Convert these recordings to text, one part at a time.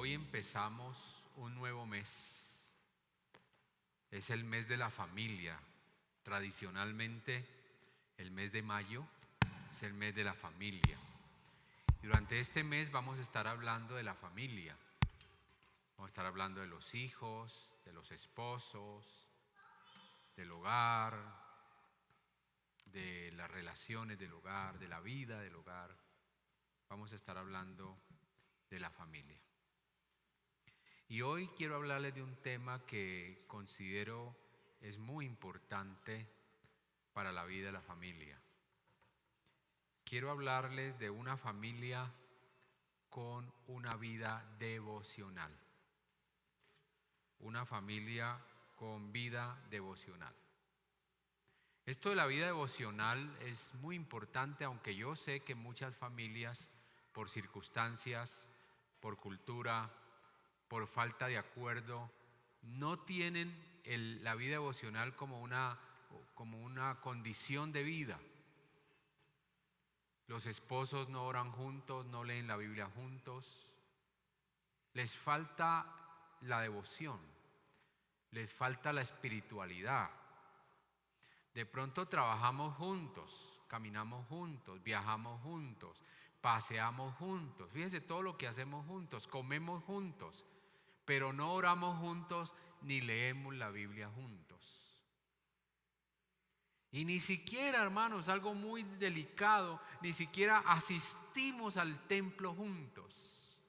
Hoy empezamos un nuevo mes. Es el mes de la familia. Tradicionalmente, el mes de mayo es el mes de la familia. Y durante este mes vamos a estar hablando de la familia. Vamos a estar hablando de los hijos, de los esposos, del hogar, de las relaciones del hogar, de la vida del hogar. Vamos a estar hablando de la familia. Y hoy quiero hablarles de un tema que considero es muy importante para la vida de la familia. Quiero hablarles de una familia con una vida devocional. Una familia con vida devocional. Esto de la vida devocional es muy importante, aunque yo sé que muchas familias, por circunstancias, por cultura, por falta de acuerdo, no tienen la vida devocional como una condición de vida. Los esposos no oran juntos, no leen la Biblia juntos. Les falta la devoción, les falta la espiritualidad. De pronto trabajamos juntos, caminamos juntos, viajamos juntos, paseamos juntos. Fíjense todo lo que hacemos juntos, comemos juntos, pero no oramos juntos ni leemos la Biblia juntos. Y ni siquiera, hermanos, algo muy delicado, ni siquiera asistimos al templo juntos.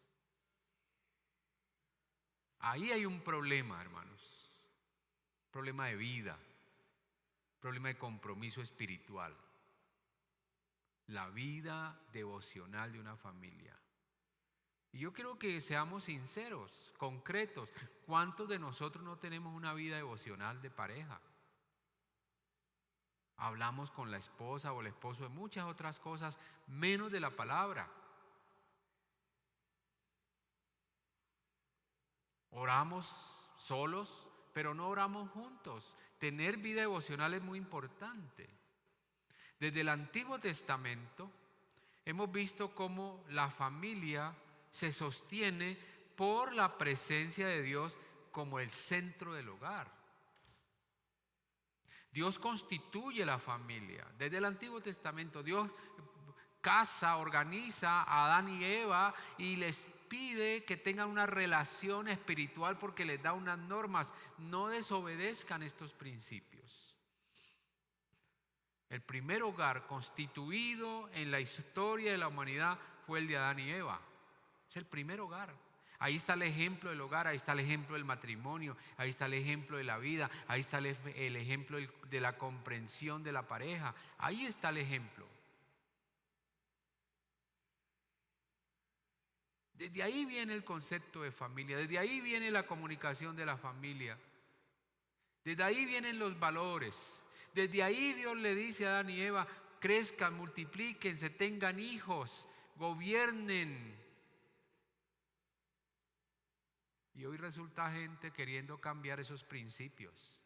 Ahí hay un problema, hermanos, problema de vida. Problema de compromiso espiritual. La vida devocional de una familia. Y yo quiero que seamos sinceros, concretos. ¿Cuántos de nosotros no tenemos una vida devocional de pareja? Hablamos con la esposa o el esposo de muchas otras cosas, menos de la palabra. Oramos solos, pero no oramos juntos. Tener vida devocional es muy importante. Desde el Antiguo Testamento hemos visto cómo la familia se sostiene por la presencia de Dios como el centro del hogar. Dios constituye la familia. Desde el Antiguo Testamento Dios casa, organiza a Adán y Eva y les pide que tengan una relación espiritual porque les da unas normas. No desobedezcan estos principios. El primer hogar constituido en la historia de la humanidad fue el de Adán y Eva. Es el primer hogar. Ahí está el ejemplo del hogar, ahí está el ejemplo del matrimonio, ahí está el ejemplo de la vida, ahí está el ejemplo de la comprensión de la pareja. Ahí está el ejemplo. Desde ahí viene el concepto de familia, desde ahí viene la comunicación de la familia, desde ahí vienen los valores, desde ahí Dios le dice a Adán y Eva: crezcan, multiplíquense, tengan hijos, gobiernen. Y hoy resulta gente queriendo cambiar esos principios.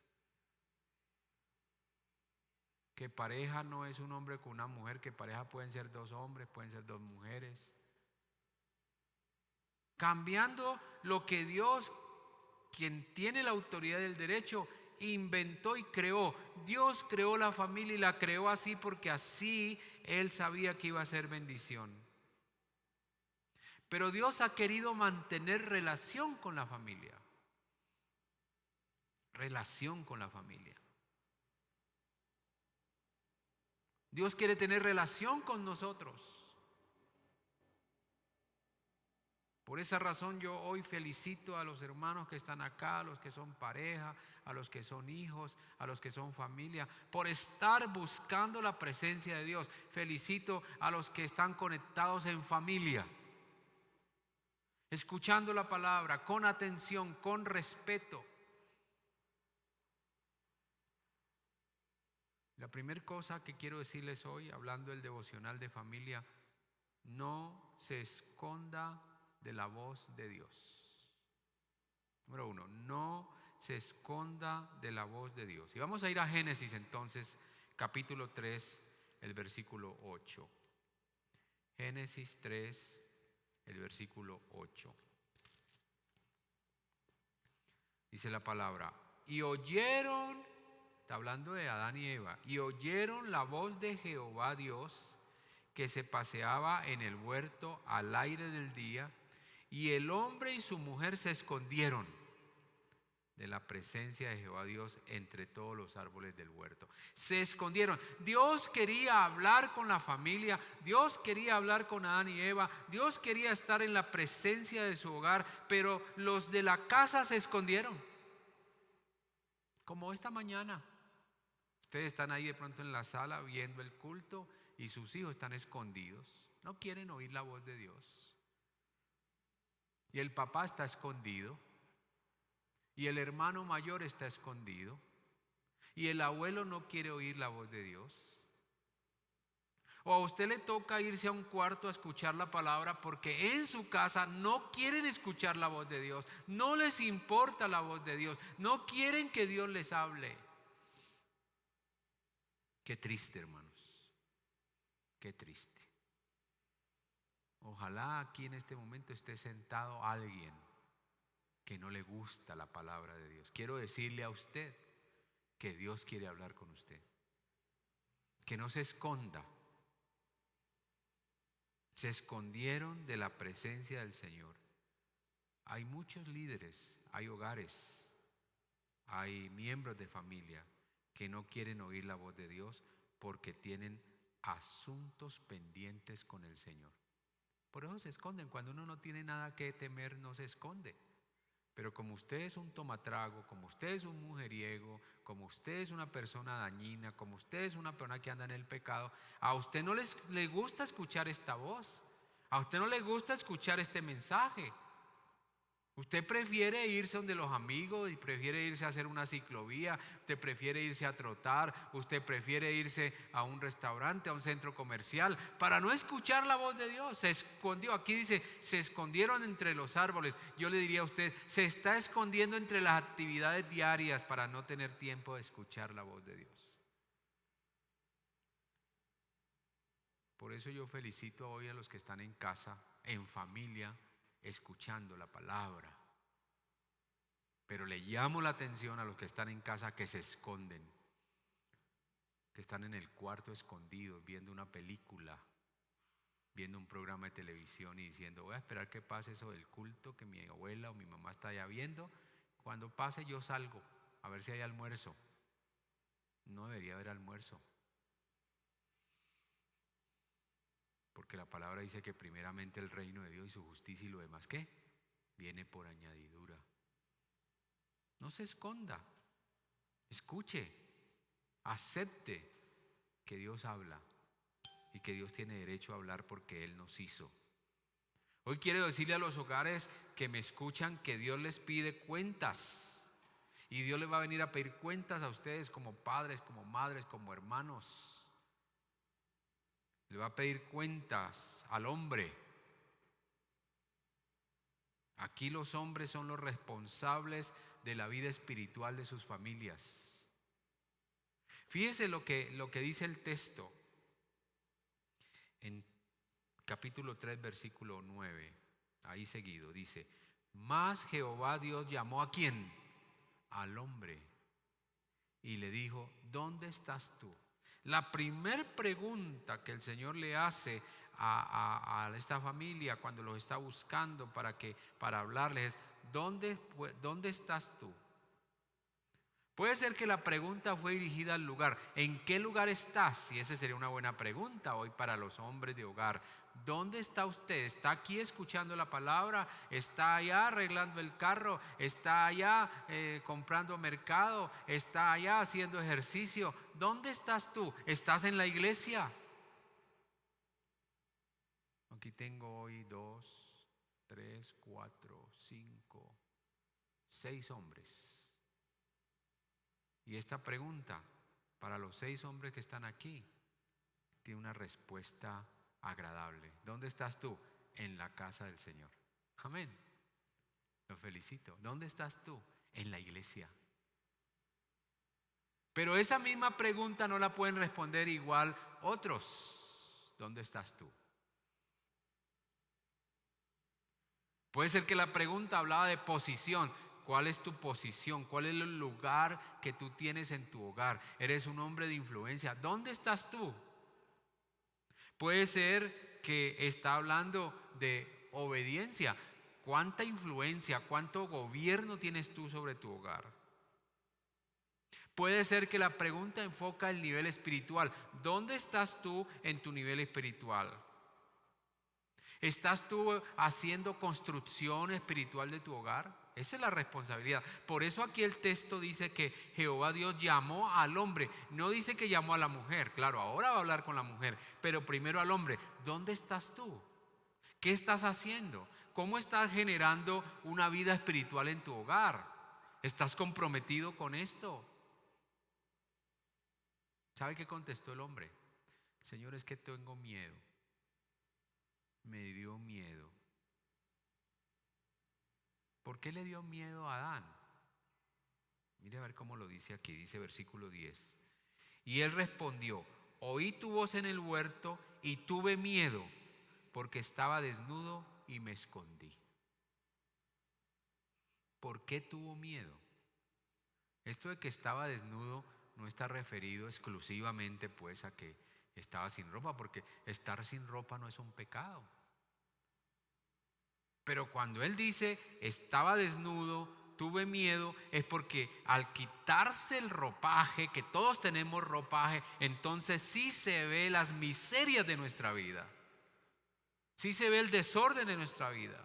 Que pareja no es un hombre con una mujer, que pareja pueden ser dos hombres, pueden ser dos mujeres. Cambiando lo que Dios, quien tiene la autoridad del derecho, inventó y creó. Dios creó la familia y la creó así porque así Él sabía que iba a ser bendición. Pero Dios ha querido mantener relación con la familia. Relación con la familia. Dios quiere tener relación con nosotros. Por esa razón yo hoy felicito a los hermanos que están acá, a los que son pareja, a los que son hijos, a los que son familia, por estar buscando la presencia de Dios. Felicito a los que están conectados en familia, escuchando la palabra con atención, con respeto. La primera cosa que quiero decirles hoy, hablando del devocional de familia: no se esconda de la voz de Dios. Número 1, no se esconda de la voz de Dios. Y vamos a ir a Génesis entonces, capítulo 3, el versículo 8. Génesis 3, el versículo 8. Dice la palabra, y oyeron, está hablando de Adán y Eva, y oyeron la voz de Jehová Dios que se paseaba en el huerto al aire del día, y el hombre y su mujer se escondieron de la presencia de Jehová Dios entre todos los árboles del huerto. Se escondieron. Dios quería hablar con la familia, Dios quería hablar con Adán y Eva, Dios quería estar en la presencia de su hogar, pero los de la casa se escondieron. Como esta mañana. Ustedes están ahí de pronto en la sala viendo el culto y sus hijos están escondidos. No quieren oír la voz de Dios. Y el papá está escondido. Y el hermano mayor está escondido. Y el abuelo no quiere oír la voz de Dios. O a usted le toca irse a un cuarto a escuchar la palabra porque en su casa no quieren escuchar la voz de Dios. No les importa la voz de Dios. No quieren que Dios les hable. Qué triste, hermanos. Qué triste. Ojalá aquí en este momento esté sentado alguien que no le gusta la palabra de Dios. Quiero decirle a usted que Dios quiere hablar con usted. Que no se esconda. Se escondieron de la presencia del Señor. Hay muchos líderes, hay hogares, hay miembros de familia que no quieren oír la voz de Dios porque tienen asuntos pendientes con el Señor. Por eso se esconden. Cuando uno no tiene nada que temer, no se esconde. Pero como usted es un tomatrago, como usted es un mujeriego, como usted es una persona dañina, como usted es una persona que anda en el pecado, a usted no le gusta escuchar esta voz. A usted no le gusta escuchar este mensaje. Usted prefiere irse donde los amigos y prefiere irse a hacer una ciclovía, usted prefiere irse a trotar, usted prefiere irse a un restaurante, a un centro comercial para no escuchar la voz de Dios. Se escondió, aquí dice, se escondieron entre los árboles. Yo le diría a usted, se está escondiendo entre las actividades diarias para no tener tiempo de escuchar la voz de Dios. Por eso yo felicito hoy a los que están en casa, en familia, escuchando la palabra. Pero le llamo la atención a los que están en casa que se esconden, que están en el cuarto escondidos viendo una película, viendo un programa de televisión y diciendo, voy a esperar que pase eso del culto que mi abuela o mi mamá está ya viendo. Cuando pase yo salgo a ver si hay almuerzo. No debería haber almuerzo. Porque la palabra dice que primeramente el reino de Dios y su justicia y lo demás, ¿qué? Viene por añadidura. No se esconda. Escuche. Acepte que Dios habla y que Dios tiene derecho a hablar porque Él nos hizo. Hoy quiero decirle a los hogares que me escuchan que Dios les pide cuentas. Y Dios les va a venir a pedir cuentas a ustedes como padres, como madres, como hermanos. Le va a pedir cuentas al hombre. Aquí los hombres son los responsables de la vida espiritual de sus familias. Fíjese lo que dice el texto en capítulo 3, versículo 9. Ahí seguido dice, mas Jehová Dios llamó ¿a quién? Al hombre y le dijo, ¿dónde estás tú? La primer pregunta que el Señor le hace a esta familia cuando los está buscando para hablarles es, ¿dónde estás tú? Puede ser que la pregunta fue dirigida al lugar. ¿En qué lugar estás? Y esa sería una buena pregunta hoy para los hombres de hogar. ¿Dónde está usted? ¿Está aquí escuchando la palabra? ¿Está allá arreglando el carro? ¿Está allá comprando mercado? ¿Está allá haciendo ejercicio? ¿Dónde estás tú? ¿Estás en la iglesia? Aquí tengo hoy 2, 3, 4, 5, 6 hombres. Y esta pregunta para los 6 hombres que están aquí tiene una respuesta agradable. ¿Dónde estás tú? En la casa del Señor. Amén. Lo felicito. ¿Dónde estás tú? En la iglesia. Pero esa misma pregunta no la pueden responder igual otros. ¿Dónde estás tú? Puede ser que la pregunta hablaba de posición. ¿Cuál es tu posición? ¿Cuál es el lugar que tú tienes en tu hogar? Eres un hombre de influencia. ¿Dónde estás tú? Puede ser que está hablando de obediencia. ¿Cuánta influencia, cuánto gobierno tienes tú sobre tu hogar? Puede ser que la pregunta enfoca el nivel espiritual. ¿Dónde estás tú en tu nivel espiritual? ¿Estás tú haciendo construcción espiritual de tu hogar? Esa es la responsabilidad. Por eso aquí el texto dice que Jehová Dios llamó al hombre. No dice que llamó a la mujer. Claro, ahora va a hablar con la mujer, pero primero al hombre. ¿Dónde estás tú? ¿Qué estás haciendo? ¿Cómo estás generando una vida espiritual en tu hogar? ¿Estás comprometido con esto? ¿Sabe qué contestó el hombre? Señor, es que tengo miedo. Me dio miedo. ¿Por qué le dio miedo a Adán? Mire a ver cómo lo dice aquí, dice versículo 10. Y él respondió: oí tu voz en el huerto y tuve miedo, porque estaba desnudo y me escondí. ¿Por qué tuvo miedo? Esto de que estaba desnudo no está referido exclusivamente pues a que estaba sin ropa, porque estar sin ropa no es un pecado. Pero cuando él dice estaba desnudo, tuve miedo, es porque al quitarse el ropaje, que todos tenemos ropaje, entonces sí se ve las miserias de nuestra vida. Sí se ve el desorden de nuestra vida.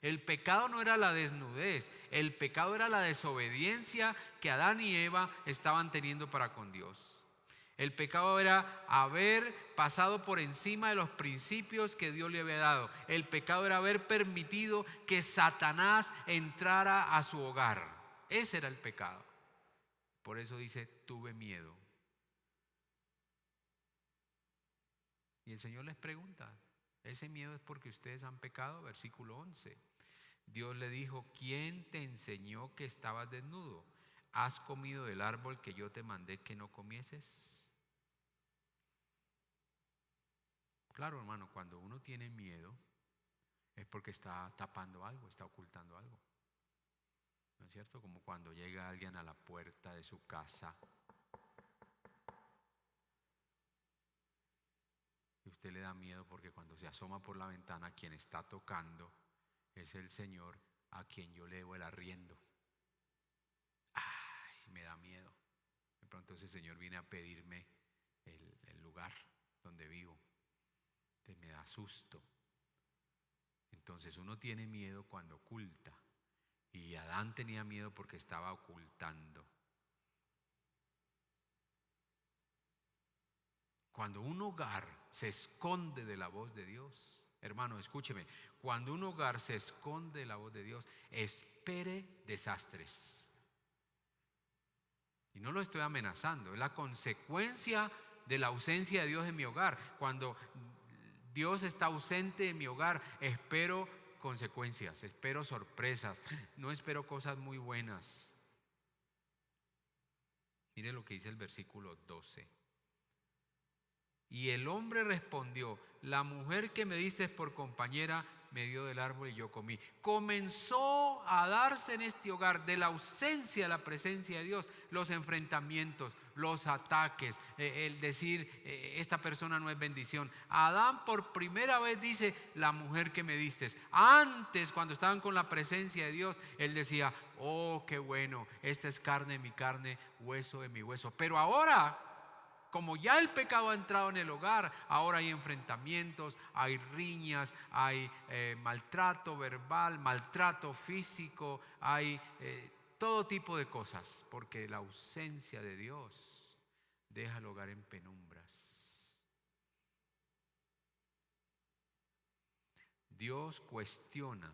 El pecado no era la desnudez, el pecado era la desobediencia que Adán y Eva estaban teniendo para con Dios. El pecado era haber pasado por encima de los principios que Dios le había dado. El pecado era haber permitido que Satanás entrara a su hogar. Ese era el pecado. Por eso dice, tuve miedo. Y el Señor les pregunta, ¿ese miedo es porque ustedes han pecado? Versículo 11. Dios le dijo, ¿quién te enseñó que estabas desnudo? ¿Has comido del árbol que yo te mandé que no comieses? Claro, hermano, cuando uno tiene miedo es porque está tapando algo, está ocultando algo. ¿No es cierto? Como cuando llega alguien a la puerta de su casa y usted le da miedo porque cuando se asoma por la ventana, quien está tocando es el Señor a quien yo le debo el arriendo. Ay, me da miedo. De pronto ese Señor viene a pedirme el lugar donde vivo. Entonces me da susto. Entonces uno tiene miedo cuando oculta. Y Adán tenía miedo porque estaba ocultando. Cuando un hogar se esconde de la voz de Dios, hermano, escúcheme, cuando un hogar se esconde de la voz de Dios, espere desastres. Y no lo estoy amenazando, es la consecuencia de la ausencia de Dios en mi hogar. Cuando Dios está ausente en mi hogar, espero consecuencias, espero sorpresas, no espero cosas muy buenas. Mire lo que dice el versículo 12. Y el hombre respondió, la mujer que me diste por compañera me dio del árbol y yo comí. Comenzó a darse en este hogar de la ausencia de la presencia de Dios, los enfrentamientos, los ataques, el decir esta persona no es bendición. Adán por primera vez dice, la mujer que me diste. Antes, cuando estaban con la presencia de Dios, él decía, oh, qué bueno, esta es carne de mi carne, hueso de mi hueso. Pero ahora, como ya el pecado ha entrado en el hogar, ahora hay enfrentamientos, hay riñas, hay maltrato verbal, maltrato físico, hay todo tipo de cosas, porque la ausencia de Dios deja el hogar en penumbras. Dios cuestiona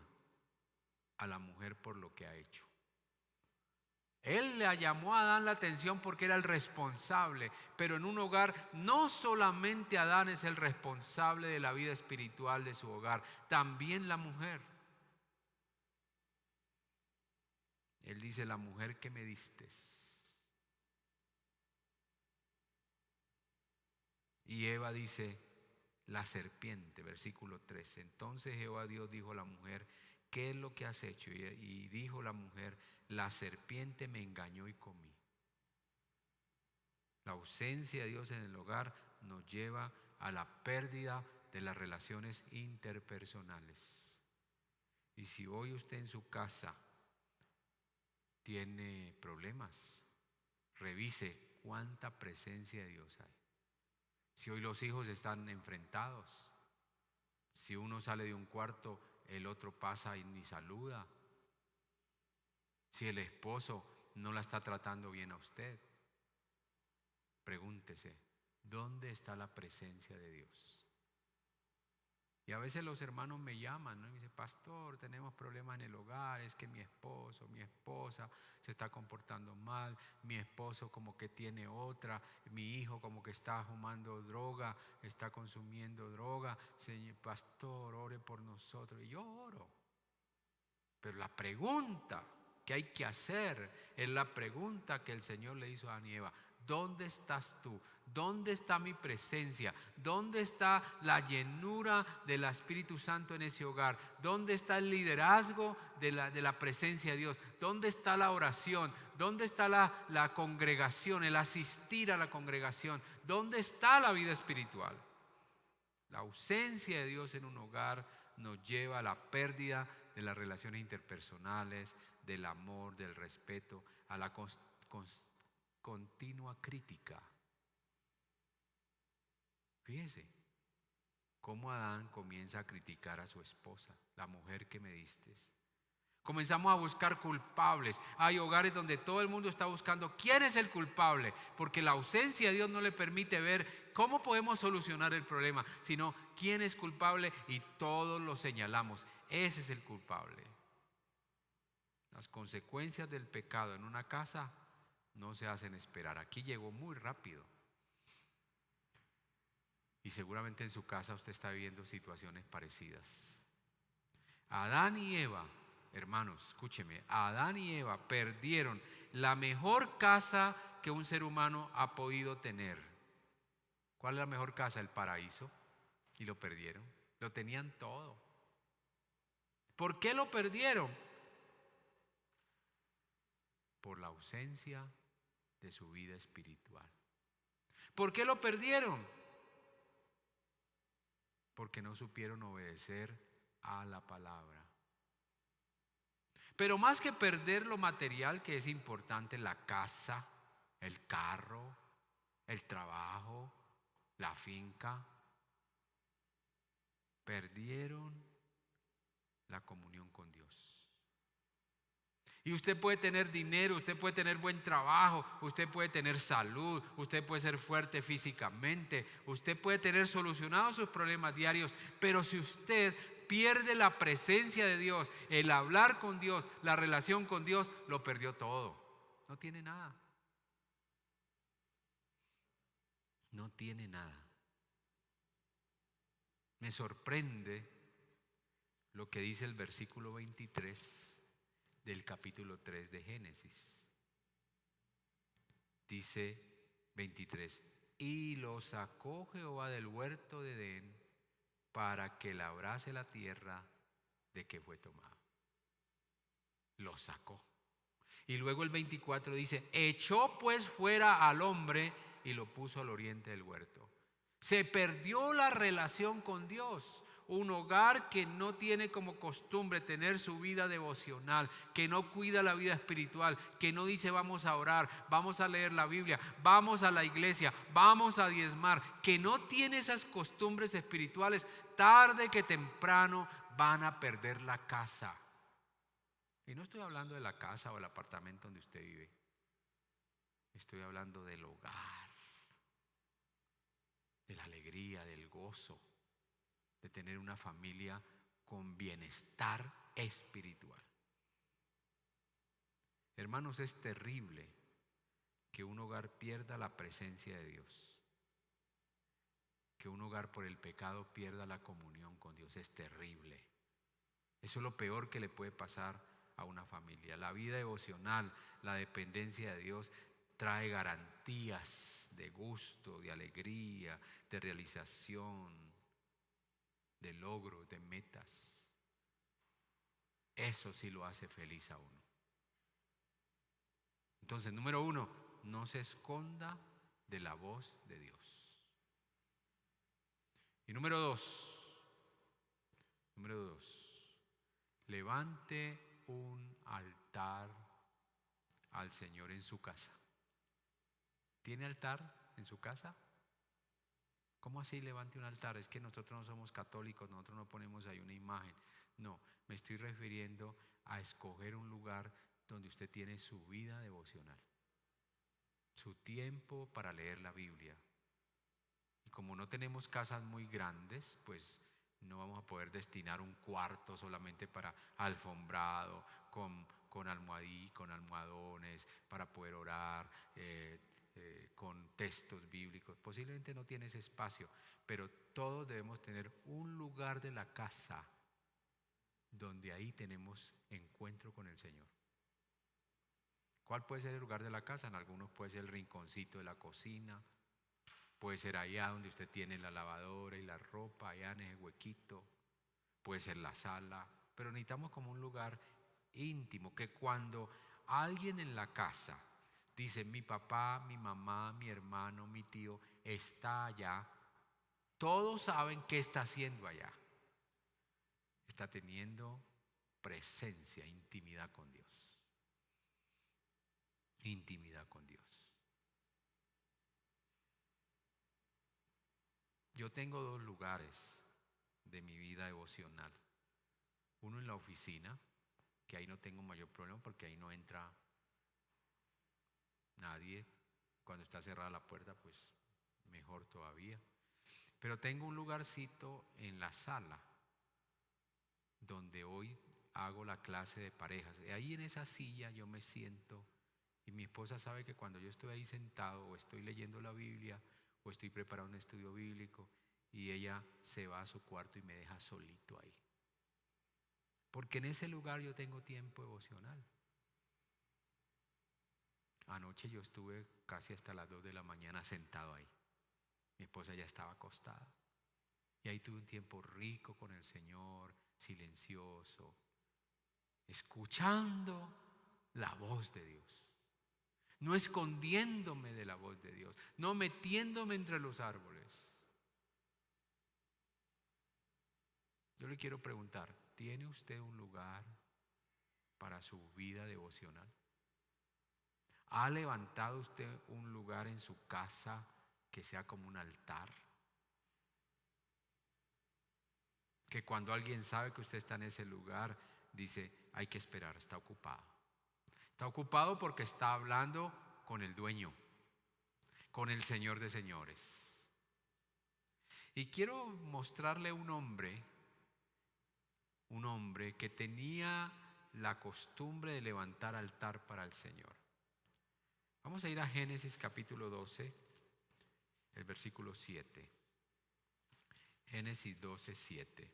a la mujer por lo que ha hecho. Él le llamó a Adán la atención porque era el responsable, pero en un hogar no solamente Adán es el responsable de la vida espiritual de su hogar, también la mujer. Él dice, la mujer que me diste. Y Eva dice, la serpiente, versículo 13. Entonces Jehová Dios dijo a la mujer, ¿qué es lo que has hecho? Y dijo la mujer, la serpiente me engañó y comí. La ausencia de Dios en el hogar nos lleva a la pérdida de las relaciones interpersonales. Y si hoy usted en su casa tiene problemas, revise cuánta presencia de Dios hay. Si hoy los hijos están enfrentados, si uno sale de un cuarto, el otro pasa y ni saluda. Si el esposo no la está tratando bien a usted, pregúntese, ¿dónde está la presencia de Dios? Y a veces los hermanos me llaman, ¿no? Y me dicen, pastor, tenemos problemas en el hogar, es que mi esposo, mi esposa se está comportando mal, mi esposo como que tiene otra, mi hijo como que está fumando droga, está consumiendo droga. Señor pastor, ore por nosotros. Y yo oro. Pero la pregunta que hay que hacer es la pregunta que el Señor le hizo a Adán y Eva. ¿Dónde estás tú? ¿Dónde está mi presencia? ¿Dónde está la llenura del Espíritu Santo en ese hogar? ¿Dónde está el liderazgo de la presencia de Dios? ¿Dónde está la oración? ¿Dónde está la congregación, el asistir a la congregación? ¿Dónde está la vida espiritual? La ausencia de Dios en un hogar nos lleva a la pérdida de las relaciones interpersonales, del amor, del respeto, a la continua crítica. Fíjese cómo Adán comienza a criticar a su esposa, la mujer que me diste. Comenzamos a buscar culpables. Hay hogares donde todo el mundo está buscando quién es el culpable, porque la ausencia de Dios no le permite ver cómo podemos solucionar el problema, sino quién es culpable y todos lo señalamos. Ese es el culpable. Las consecuencias del pecado en una casa no se hacen esperar. Aquí llegó muy rápido. Y seguramente en su casa usted está viviendo situaciones parecidas. Adán y Eva, hermanos, escúcheme, Adán y Eva perdieron la mejor casa que un ser humano ha podido tener. ¿Cuál es la mejor casa? El paraíso. Y lo perdieron. Lo tenían todo. ¿Por qué lo perdieron? Por la ausencia de su vida espiritual. ¿Por qué lo perdieron? Porque no supieron obedecer a la palabra. Pero más que perder lo material, que es importante, la casa, el carro, el trabajo, la finca, perdieron la comunión con Dios. Y usted puede tener dinero, usted puede tener buen trabajo, usted puede tener salud, usted puede ser fuerte físicamente, usted puede tener solucionados sus problemas diarios, pero si usted pierde la presencia de Dios, el hablar con Dios, la relación con Dios, lo perdió todo. No tiene nada. No tiene nada. Me sorprende lo que dice el versículo 23 del capítulo 3 de Génesis. Dice 23, y lo sacó Jehová del huerto de Edén para que labrase la tierra de que fue tomado. Lo sacó. Y luego el 24 dice, echó pues fuera al hombre y lo puso al oriente del huerto. Se perdió la relación con Dios. Un hogar que no tiene como costumbre tener su vida devocional, que no cuida la vida espiritual, que no dice vamos a orar, vamos a leer la Biblia, vamos a la iglesia, vamos a diezmar, que no tiene esas costumbres espirituales, tarde que temprano van a perder la casa. Y no estoy hablando de la casa o el apartamento donde usted vive. Estoy hablando del hogar, de la alegría, del gozo, de tener una familia con bienestar espiritual. Hermanos, es terrible que un hogar pierda la presencia de Dios, que un hogar por el pecado pierda la comunión con Dios. Es terrible. Eso es lo peor que le puede pasar a una familia. La vida devocional, la dependencia de Dios trae garantías de gusto, de alegría, de realización, de logro, de metas. Eso sí lo hace feliz a uno. Entonces, número 1, no se esconda de la voz de Dios. Y número 2, levante un altar al Señor en su casa. ¿Tiene altar en su casa? ¿Cómo así levante un altar? Es que nosotros no somos católicos, nosotros no ponemos ahí una imagen. No, me estoy refiriendo a escoger un lugar donde usted tiene su vida devocional, su tiempo para leer la Biblia. Y como no tenemos casas muy grandes, pues no vamos a poder destinar un cuarto solamente para alfombrado, con almohadones, para poder orar, con textos bíblicos. Posiblemente no tiene ese espacio, pero todos debemos tener un lugar de la casa donde ahí tenemos encuentro con el Señor. ¿Cuál puede ser el lugar de la casa? En algunos puede ser el rinconcito de la cocina, puede ser allá donde usted tiene la lavadora y la ropa, allá en ese huequito, puede ser la sala, pero necesitamos como un lugar íntimo, que cuando alguien en la casa dice mi papá, mi mamá, mi hermano, mi tío está allá, todos saben qué está haciendo allá. Está teniendo presencia, intimidad con Dios. Intimidad con Dios. Yo tengo 2 lugares de mi vida devocional. Uno en la oficina, que ahí no tengo mayor problema porque ahí no entra nadie. Cuando está cerrada la puerta, pues mejor todavía. Pero tengo un lugarcito en la sala donde hoy hago la clase de parejas. Y ahí en esa silla yo me siento y mi esposa sabe que cuando yo estoy ahí sentado o estoy leyendo la Biblia o estoy preparando un estudio bíblico y ella se va a su cuarto y me deja solito ahí. Porque en ese lugar yo tengo tiempo devocional. Anoche yo estuve casi hasta las 2 de la mañana sentado ahí. Mi esposa ya estaba acostada. Y ahí tuve un tiempo rico con el Señor, silencioso, escuchando la voz de Dios. No escondiéndome de la voz de Dios, no metiéndome entre los árboles. Yo le quiero preguntar, ¿tiene usted un lugar para su vida devocional? ¿Ha levantado usted un lugar en su casa que sea como un altar? Que cuando alguien sabe que usted está en ese lugar, dice, hay que esperar, está ocupado. Está ocupado porque está hablando con el dueño, con el Señor de señores. Y quiero mostrarle un hombre que tenía la costumbre de levantar altar para el Señor. Vamos a ir a Génesis capítulo 12, el versículo 7. Génesis 12, 7.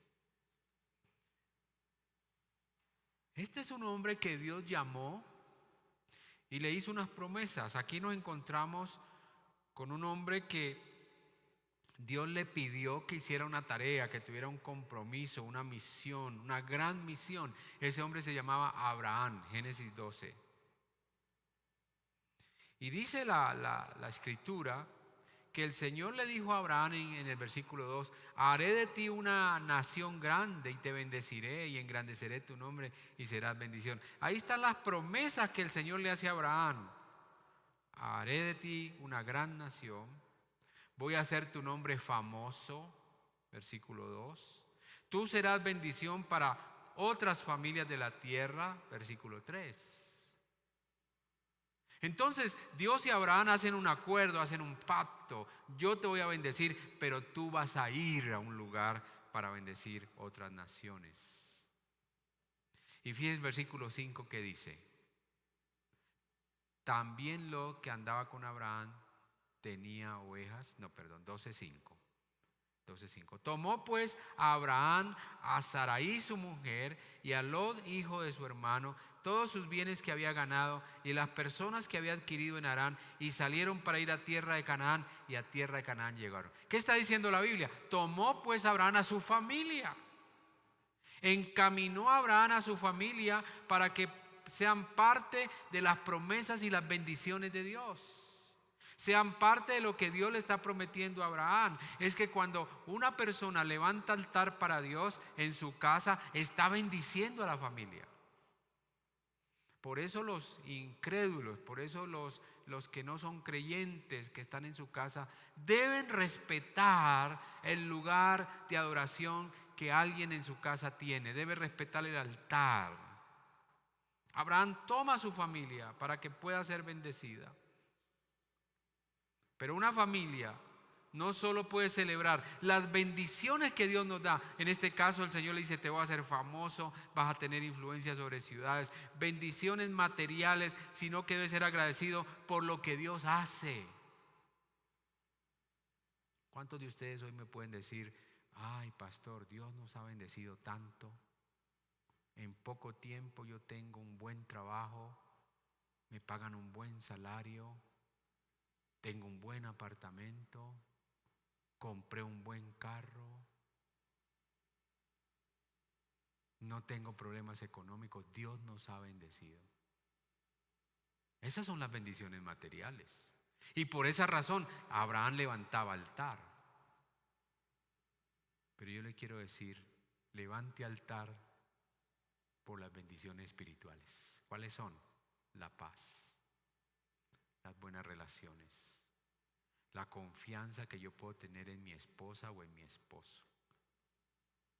Este es un hombre que Dios llamó y le hizo unas promesas. Aquí nos encontramos con un hombre que Dios le pidió que hiciera una tarea, que tuviera un compromiso, una misión, una gran misión. Ese hombre se llamaba Abraham, Génesis 12. Y dice la escritura que el Señor le dijo a Abraham en el versículo 2, haré de ti una nación grande y te bendeciré y engrandeceré tu nombre y serás bendición. Ahí están las promesas que el Señor le hace a Abraham. Haré de ti una gran nación, voy a hacer tu nombre famoso, versículo 2. Tú serás bendición para otras familias de la tierra, versículo 3. Entonces Dios y Abraham hacen un acuerdo, hacen un pacto. Yo te voy a bendecir, pero tú vas a ir a un lugar para bendecir otras naciones. Y fíjense versículo 5 que dice, también Lot, que andaba con Abraham, tenía ovejas, 12:5. Tomó pues a Abraham, a Sarai su mujer y a Lot hijo de su hermano, todos sus bienes que había ganado y las personas que había adquirido en Harán, y salieron para ir a tierra de Canaán, y a tierra de Canaán llegaron. ¿Qué está diciendo la Biblia? Tomó pues Abraham a su familia. Encaminó a Abraham a su familia para que sean parte de las promesas y las bendiciones de Dios. Sean parte de lo que Dios le está prometiendo a Abraham. Es que cuando una persona levanta altar para Dios en su casa, está bendiciendo a la familia. Por eso los incrédulos, por eso los que no son creyentes, que están en su casa, deben respetar el lugar de adoración que alguien en su casa tiene. Debe respetar el altar. Abraham toma a su familia para que pueda ser bendecida. Pero una familia no solo puede celebrar las bendiciones que Dios nos da. En este caso el Señor le dice: te voy a hacer famoso, vas a tener influencia sobre ciudades, bendiciones materiales, sino que debe ser agradecido por lo que Dios hace. ¿Cuántos de ustedes hoy me pueden decir: ay, pastor, Dios nos ha bendecido tanto? En poco tiempo yo tengo un buen trabajo, me pagan un buen salario, tengo un buen apartamento, compré un buen carro, no tengo problemas económicos, Dios nos ha bendecido. Esas son las bendiciones materiales. Y por esa razón Abraham levantaba altar. Pero yo le quiero decir: levante altar por las bendiciones espirituales. ¿Cuáles son? La paz, las buenas relaciones, la confianza que yo puedo tener en mi esposa o en mi esposo.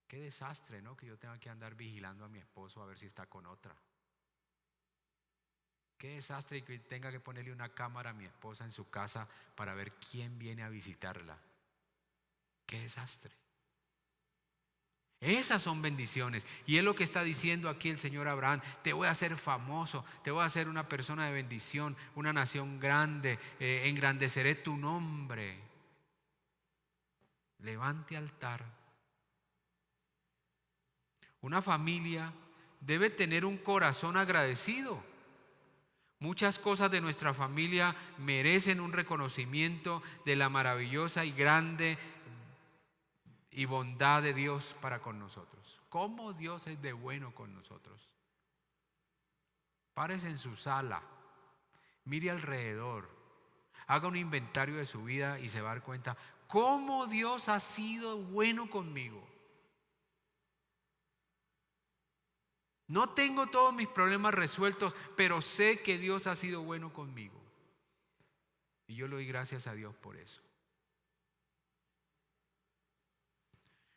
Qué desastre, ¿no? Que yo tenga que andar vigilando a mi esposo a ver si está con otra. Qué desastre que tenga que ponerle una cámara a mi esposa en su casa para ver quién viene a visitarla. Qué desastre. Esas son bendiciones. Y es lo que está diciendo aquí el Señor a Abraham: te voy a hacer famoso, te voy a hacer una persona de bendición, una nación grande, engrandeceré tu nombre. Levante altar. Una familia debe tener un corazón agradecido. Muchas cosas de nuestra familia merecen un reconocimiento de la maravillosa y grande y bondad de Dios para con nosotros. ¿Cómo Dios es de bueno con nosotros? Párese en su sala, mire alrededor, haga un inventario de su vida y se va a dar cuenta cómo Dios ha sido bueno conmigo. No tengo todos mis problemas resueltos, pero sé que Dios ha sido bueno conmigo. Y yo le doy gracias a Dios por eso.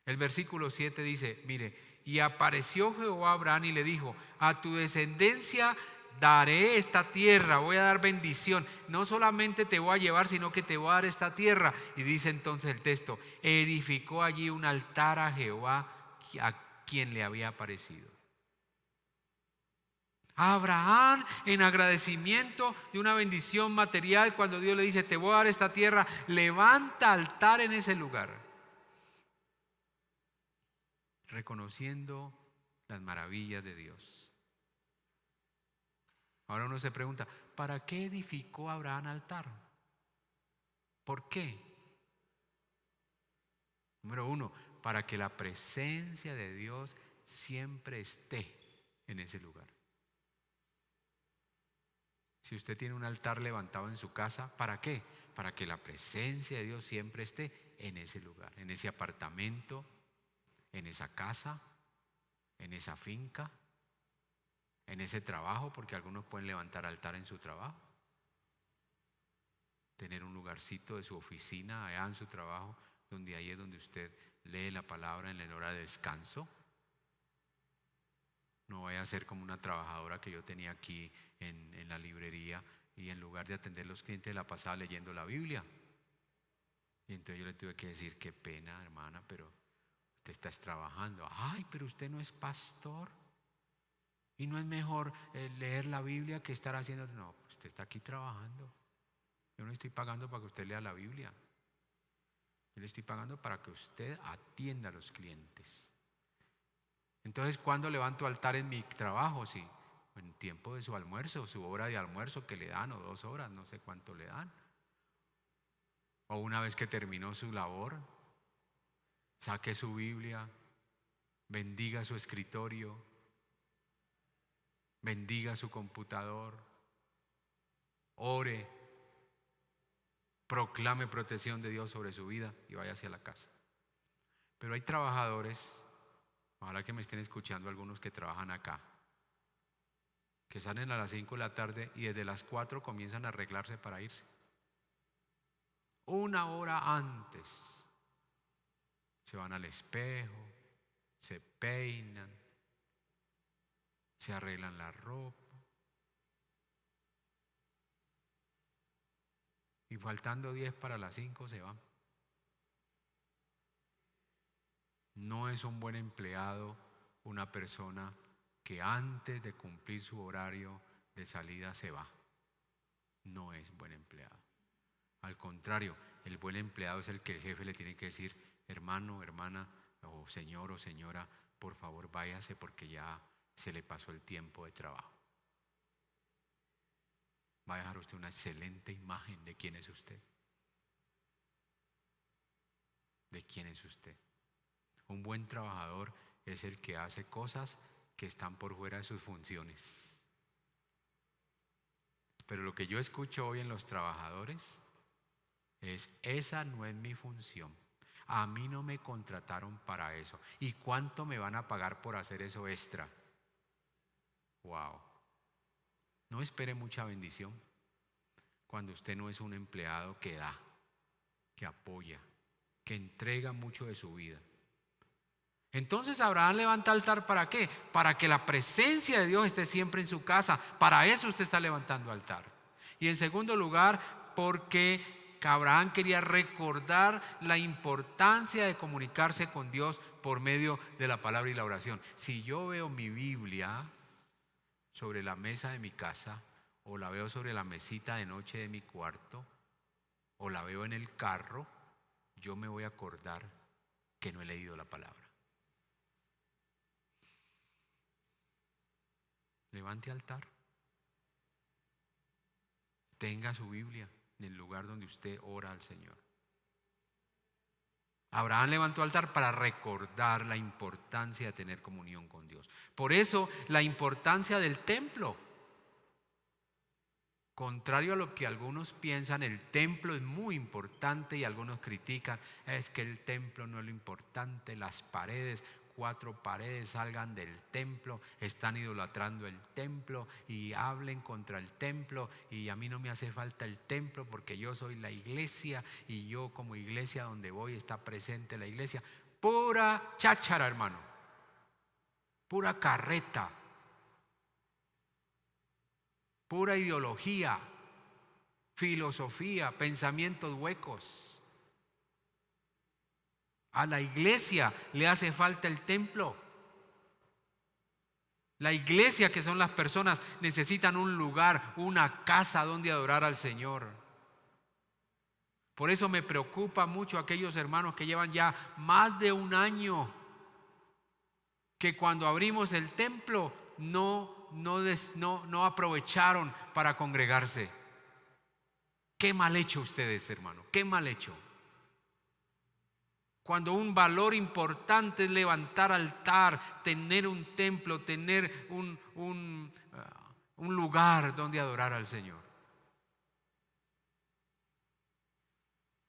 El versículo 7 dice: mire, y apareció Jehová a Abraham y le dijo: a tu descendencia daré esta tierra, voy a dar bendición. No solamente te voy a llevar, sino que te voy a dar esta tierra. Y dice entonces el texto: edificó allí un altar a Jehová, a quien le había aparecido. Abraham, en agradecimiento de una bendición material, cuando Dios le dice: te voy a dar esta tierra, levanta altar en ese lugar, reconociendo las maravillas de Dios. Ahora uno se pregunta: ¿para qué edificó Abraham altar? ¿Por qué? Número uno, para que la presencia de Dios siempre esté en ese lugar. Si usted tiene un altar levantado en su casa, ¿para qué? Para que la presencia de Dios siempre esté en ese lugar, en ese apartamento, en esa casa, en esa finca, en ese trabajo, porque algunos pueden levantar altar en su trabajo. Tener un lugarcito de su oficina allá en su trabajo, donde ahí es donde usted lee la palabra en la hora de descanso. No vaya a ser como una trabajadora que yo tenía aquí en la librería, y en lugar de atender los clientes la pasaba leyendo la Biblia. Y entonces yo le tuve que decir: qué pena, hermana, pero usted está trabajando. Ay, pero usted no es pastor. ¿Y no es mejor leer la Biblia que estar haciendo? No, usted está aquí trabajando. Yo no estoy pagando para que usted lea la Biblia. Yo le estoy pagando para que usted atienda a los clientes. Entonces, ¿cuándo levanto altar en mi trabajo? Sí, en tiempo de su almuerzo, su hora de almuerzo que le dan, o 2 horas, no sé cuánto le dan. O una vez que terminó su labor, saque su Biblia bendiga su escritorio, bendiga su computador, ore, proclame protección de Dios sobre su vida y vaya hacia la casa. Pero hay trabajadores, ojalá que me estén escuchando algunos que trabajan acá, que salen a las 5 de la tarde y desde las 4 comienzan a arreglarse para irse. Una hora antes se van al espejo, se peinan, se arreglan la ropa y faltando 10 para las 5 se van. No es un buen empleado una persona que antes de cumplir su horario de salida se va. No es buen empleado. Al contrario, el buen empleado es el que el jefe le tiene que decir: hermano, hermana, o señor o señora, por favor váyase porque ya se le pasó el tiempo de trabajo. Va a dejar usted una excelente imagen de quién es usted. ¿De quién es usted? Un buen trabajador es el que hace cosas que están por fuera de sus funciones. Pero lo que yo escucho hoy en los trabajadores es: esa no es mi función. A mí no me contrataron para eso. ¿Y cuánto me van a pagar por hacer eso extra? Wow. No espere mucha bendición cuando usted no es un empleado que da, que apoya, que entrega mucho de su vida. Entonces Abraham levanta altar, ¿para qué? Para que la presencia de Dios esté siempre en su casa. Para eso usted está levantando altar. Y en segundo lugar, porque Abraham quería recordar la importancia de comunicarse con Dios por medio de la palabra y la oración. Si yo veo mi Biblia sobre la mesa de mi casa, o la veo sobre la mesita de noche de mi cuarto, o la veo en el carro, yo me voy a acordar que no he leído la palabra. Levante altar. Tenga su Biblia en el lugar donde usted ora al Señor. Abraham levantó altar para recordar la importancia de tener comunión con Dios. Por eso la importancia del templo. Contrario a lo que algunos piensan, el templo es muy importante y algunos critican: es que el templo no es lo importante, las paredes, 4 paredes salgan del templo, están idolatrando el templo y hablen contra el templo, y a mí no me hace falta el templo porque yo soy la iglesia y yo como iglesia donde voy está presente la iglesia. Pura cháchara, hermano, pura carreta, pura ideología, filosofía, pensamientos huecos. A la iglesia le hace falta el templo. La iglesia, que son las personas, necesitan un lugar, una casa donde adorar al Señor. Por eso me preocupa mucho aquellos hermanos que llevan ya más de un año, que cuando abrimos el templo no aprovecharon para congregarse. Qué mal hecho ustedes, hermano, qué mal hecho. Cuando un valor importante es levantar altar, tener un templo, tener un lugar donde adorar al Señor.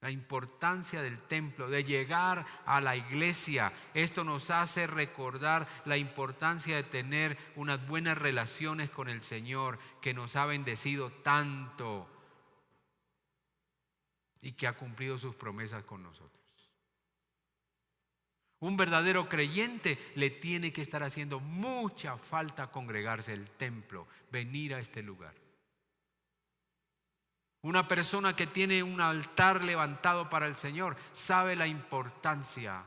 La importancia del templo, de llegar a la iglesia. Esto nos hace recordar la importancia de tener unas buenas relaciones con el Señor, que nos ha bendecido tanto y que ha cumplido sus promesas con nosotros. Un verdadero creyente le tiene que estar haciendo mucha falta congregarse, el templo, venir a este lugar. Una persona que tiene un altar levantado para el Señor sabe la importancia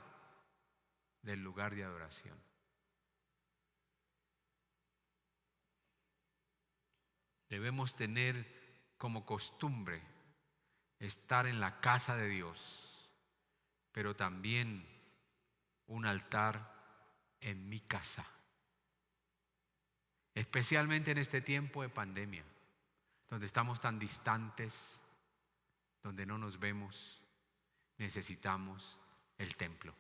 del lugar de adoración. Debemos tener como costumbre estar en la casa de Dios, pero también un altar en mi casa, especialmente en este tiempo de pandemia, donde estamos tan distantes, donde no nos vemos. Necesitamos el templo,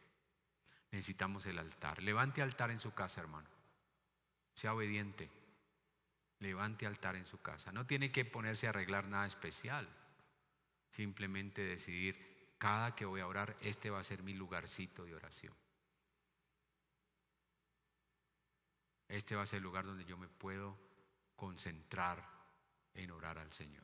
necesitamos el altar. Levante altar en su casa, hermano. Sea obediente. Levante altar en su casa. No tiene que ponerse a arreglar nada especial. Simplemente decidir, cada que voy a orar, este va a ser mi lugarcito de oración. Este va a ser el lugar donde yo me puedo concentrar en orar al Señor.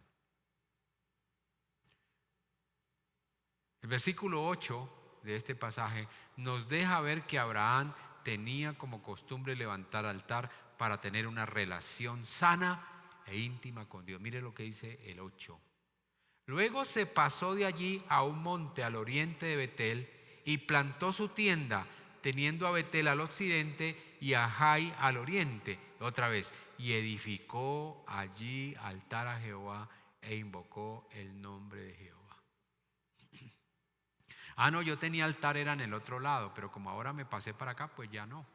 El versículo 8 de este pasaje nos deja ver que Abraham tenía como costumbre levantar altar para tener una relación sana e íntima con Dios. Mire lo que dice el 8. Luego se pasó de allí a un monte al oriente de Betel y plantó su tienda, teniendo a Betel al occidente y a Jai al oriente. Otra vez, y edificó allí altar a Jehová e invocó el nombre de Jehová. No, yo tenía altar, era en el otro lado, pero como ahora me pasé para acá, pues ya no.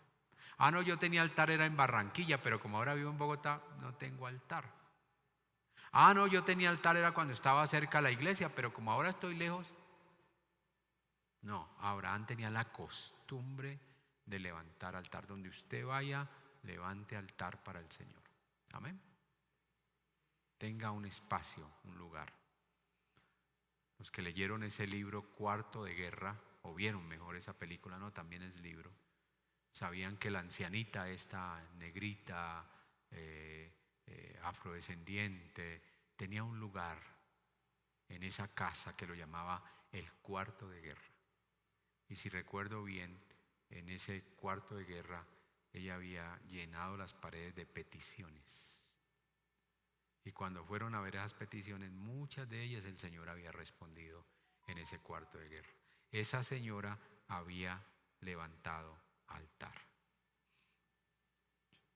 No, yo tenía altar, era en Barranquilla, pero como ahora vivo en Bogotá, no tengo altar. No, yo tenía altar, era cuando estaba cerca a la iglesia, pero como ahora estoy lejos. No, Abraham tenía la costumbre de levantar altar. Donde usted vaya, levante altar para el Señor. Amén. Tenga un espacio, un lugar. Los que leyeron ese libro Cuarto de Guerra, o vieron mejor esa película, no, también es libro, sabían que la ancianita, esta negrita, afrodescendiente, tenía un lugar en esa casa que lo llamaba el Cuarto de Guerra. Y si recuerdo bien, en ese cuarto de guerra ella había llenado las paredes de peticiones. Y cuando fueron a ver esas peticiones, muchas de ellas el Señor había respondido en ese cuarto de guerra. Esa señora había levantado altar.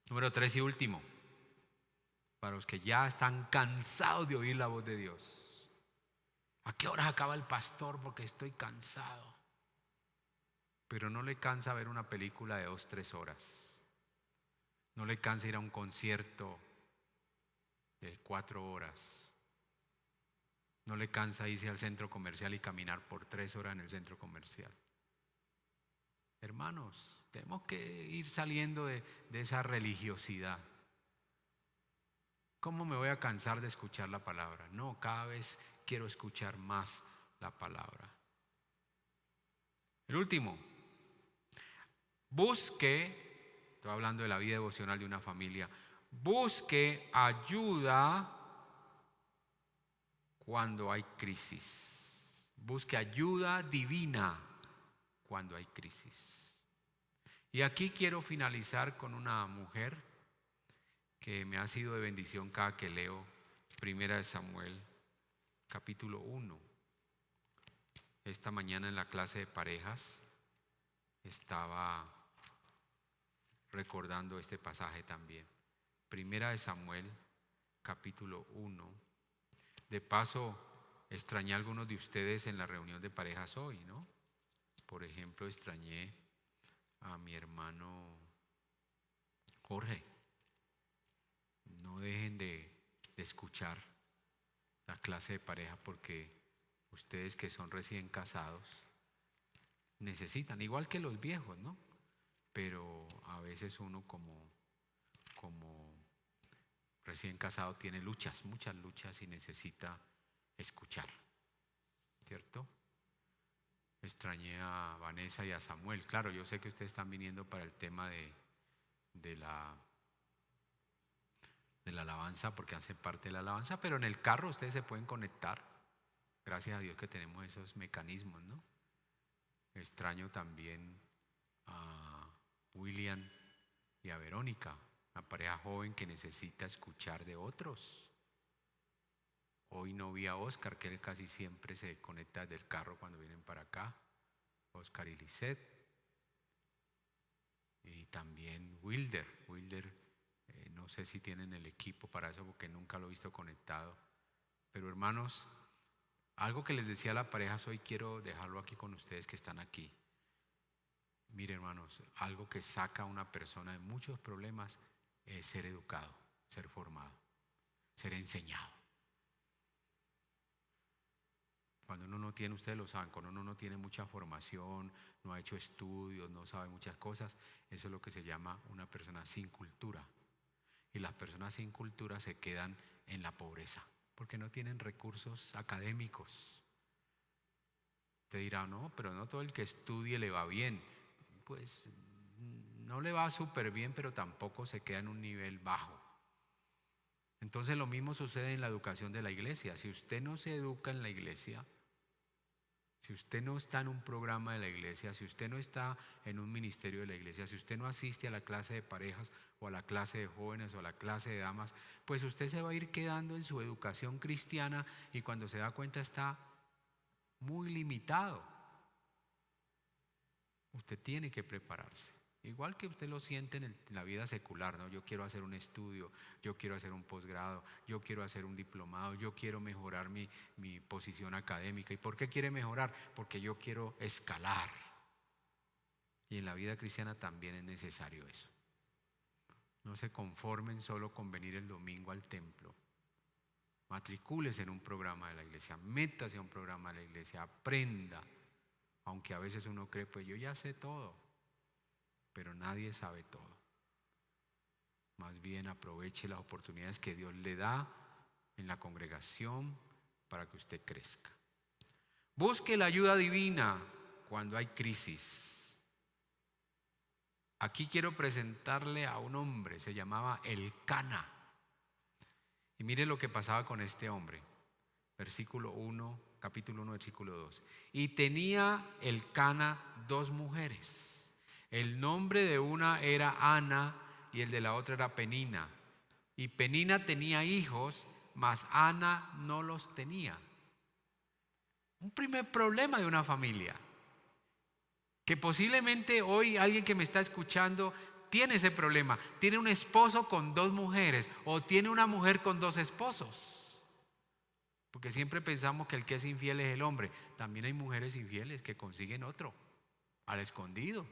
Número 3 y último, para los que ya están cansados de oír la voz de Dios. ¿A qué horas acaba el pastor? Porque estoy cansado. Pero no le cansa ver una película de 2-3 horas. No le cansa ir a un concierto de 4 horas. No le cansa irse al centro comercial y caminar por 3 horas en el centro comercial. Hermanos, tenemos que ir saliendo de esa religiosidad. ¿Cómo me voy a cansar de escuchar la palabra? No, cada vez quiero escuchar más la palabra. El último, busque, estoy hablando de la vida devocional de una familia, busque ayuda cuando hay crisis. Busque ayuda divina cuando hay crisis. Y aquí quiero finalizar con una mujer que me ha sido de bendición cada que leo Primera de Samuel, capítulo 1. Esta mañana en la clase de parejas estaba recordando este pasaje también. Primera de Samuel, capítulo 1. De paso, extrañé a algunos de ustedes en la reunión de parejas hoy, ¿no? Por ejemplo, extrañé a mi hermano Jorge. No dejen de escuchar la clase de pareja, porque ustedes que son recién casados necesitan, igual que los viejos, ¿no? Pero a veces uno como recién casado tiene luchas, muchas luchas, y necesita escuchar, ¿cierto? Extrañé a Vanessa y a Samuel. Claro, yo sé que ustedes están viniendo para el tema de la alabanza, porque hacen parte de la alabanza, pero en el carro ustedes se pueden conectar. Gracias a Dios que tenemos esos mecanismos, ¿no? Extraño también a William y a Verónica, una pareja joven que necesita escuchar de otros. Hoy no vi a Oscar, que él casi siempre se conecta desde el carro cuando vienen para acá. Oscar y Lisette. Y también Wilder, no sé si tienen el equipo para eso, porque nunca lo he visto conectado. Pero hermanos, algo que les decía a la pareja hoy, quiero dejarlo aquí con ustedes que están aquí. Mire, hermanos, algo que saca a una persona de muchos problemas es ser educado, ser formado, ser enseñado. Cuando uno no tiene, ustedes lo saben, cuando uno no tiene mucha formación, no ha hecho estudios, no sabe muchas cosas, eso es lo que se llama una persona sin cultura. Y las personas sin cultura se quedan en la pobreza, porque no tienen recursos académicos. Te dirá, no, pero no todo el que estudie le va bien. Pues no le va súper bien, pero tampoco se queda en un nivel bajo. Entonces lo mismo sucede en la educación de la iglesia. Si usted no se educa en la iglesia, si usted no está en un programa de la iglesia, si usted no está en un ministerio de la iglesia, si usted no asiste a la clase de parejas o a la clase de jóvenes o a la clase de damas, pues usted se va a ir quedando en su educación cristiana y cuando se da cuenta está muy limitado. Usted tiene que prepararse. Igual que usted lo siente en la vida secular, ¿no? Yo quiero hacer un estudio, yo quiero hacer un posgrado, yo quiero hacer un diplomado, yo quiero mejorar mi posición académica. ¿Y por qué quiere mejorar? Porque yo quiero escalar. Y en la vida cristiana también es necesario eso. No se conformen solo con venir el domingo al templo. Matricúlese en un programa de la iglesia, métase a un programa de la iglesia, aprenda. Aunque a veces uno cree, pues yo ya sé todo. Pero nadie sabe todo. Más bien aproveche las oportunidades que Dios le da en la congregación para que usted crezca. Busque la ayuda divina cuando hay crisis. Aquí quiero presentarle a un hombre, se llamaba Elcana. Y mire lo que pasaba con este hombre. Versículo 1, capítulo 1, versículo 2. Y tenía Elcana 2 mujeres. El nombre de una era Ana y el de la otra era Penina. Y Penina tenía hijos, mas Ana no los tenía. Un primer problema de una familia. Que posiblemente hoy alguien que me está escuchando tiene ese problema. Tiene un esposo con 2 mujeres o tiene una mujer con 2 esposos. Porque siempre pensamos que el que es infiel es el hombre. También hay mujeres infieles que consiguen otro, al escondido.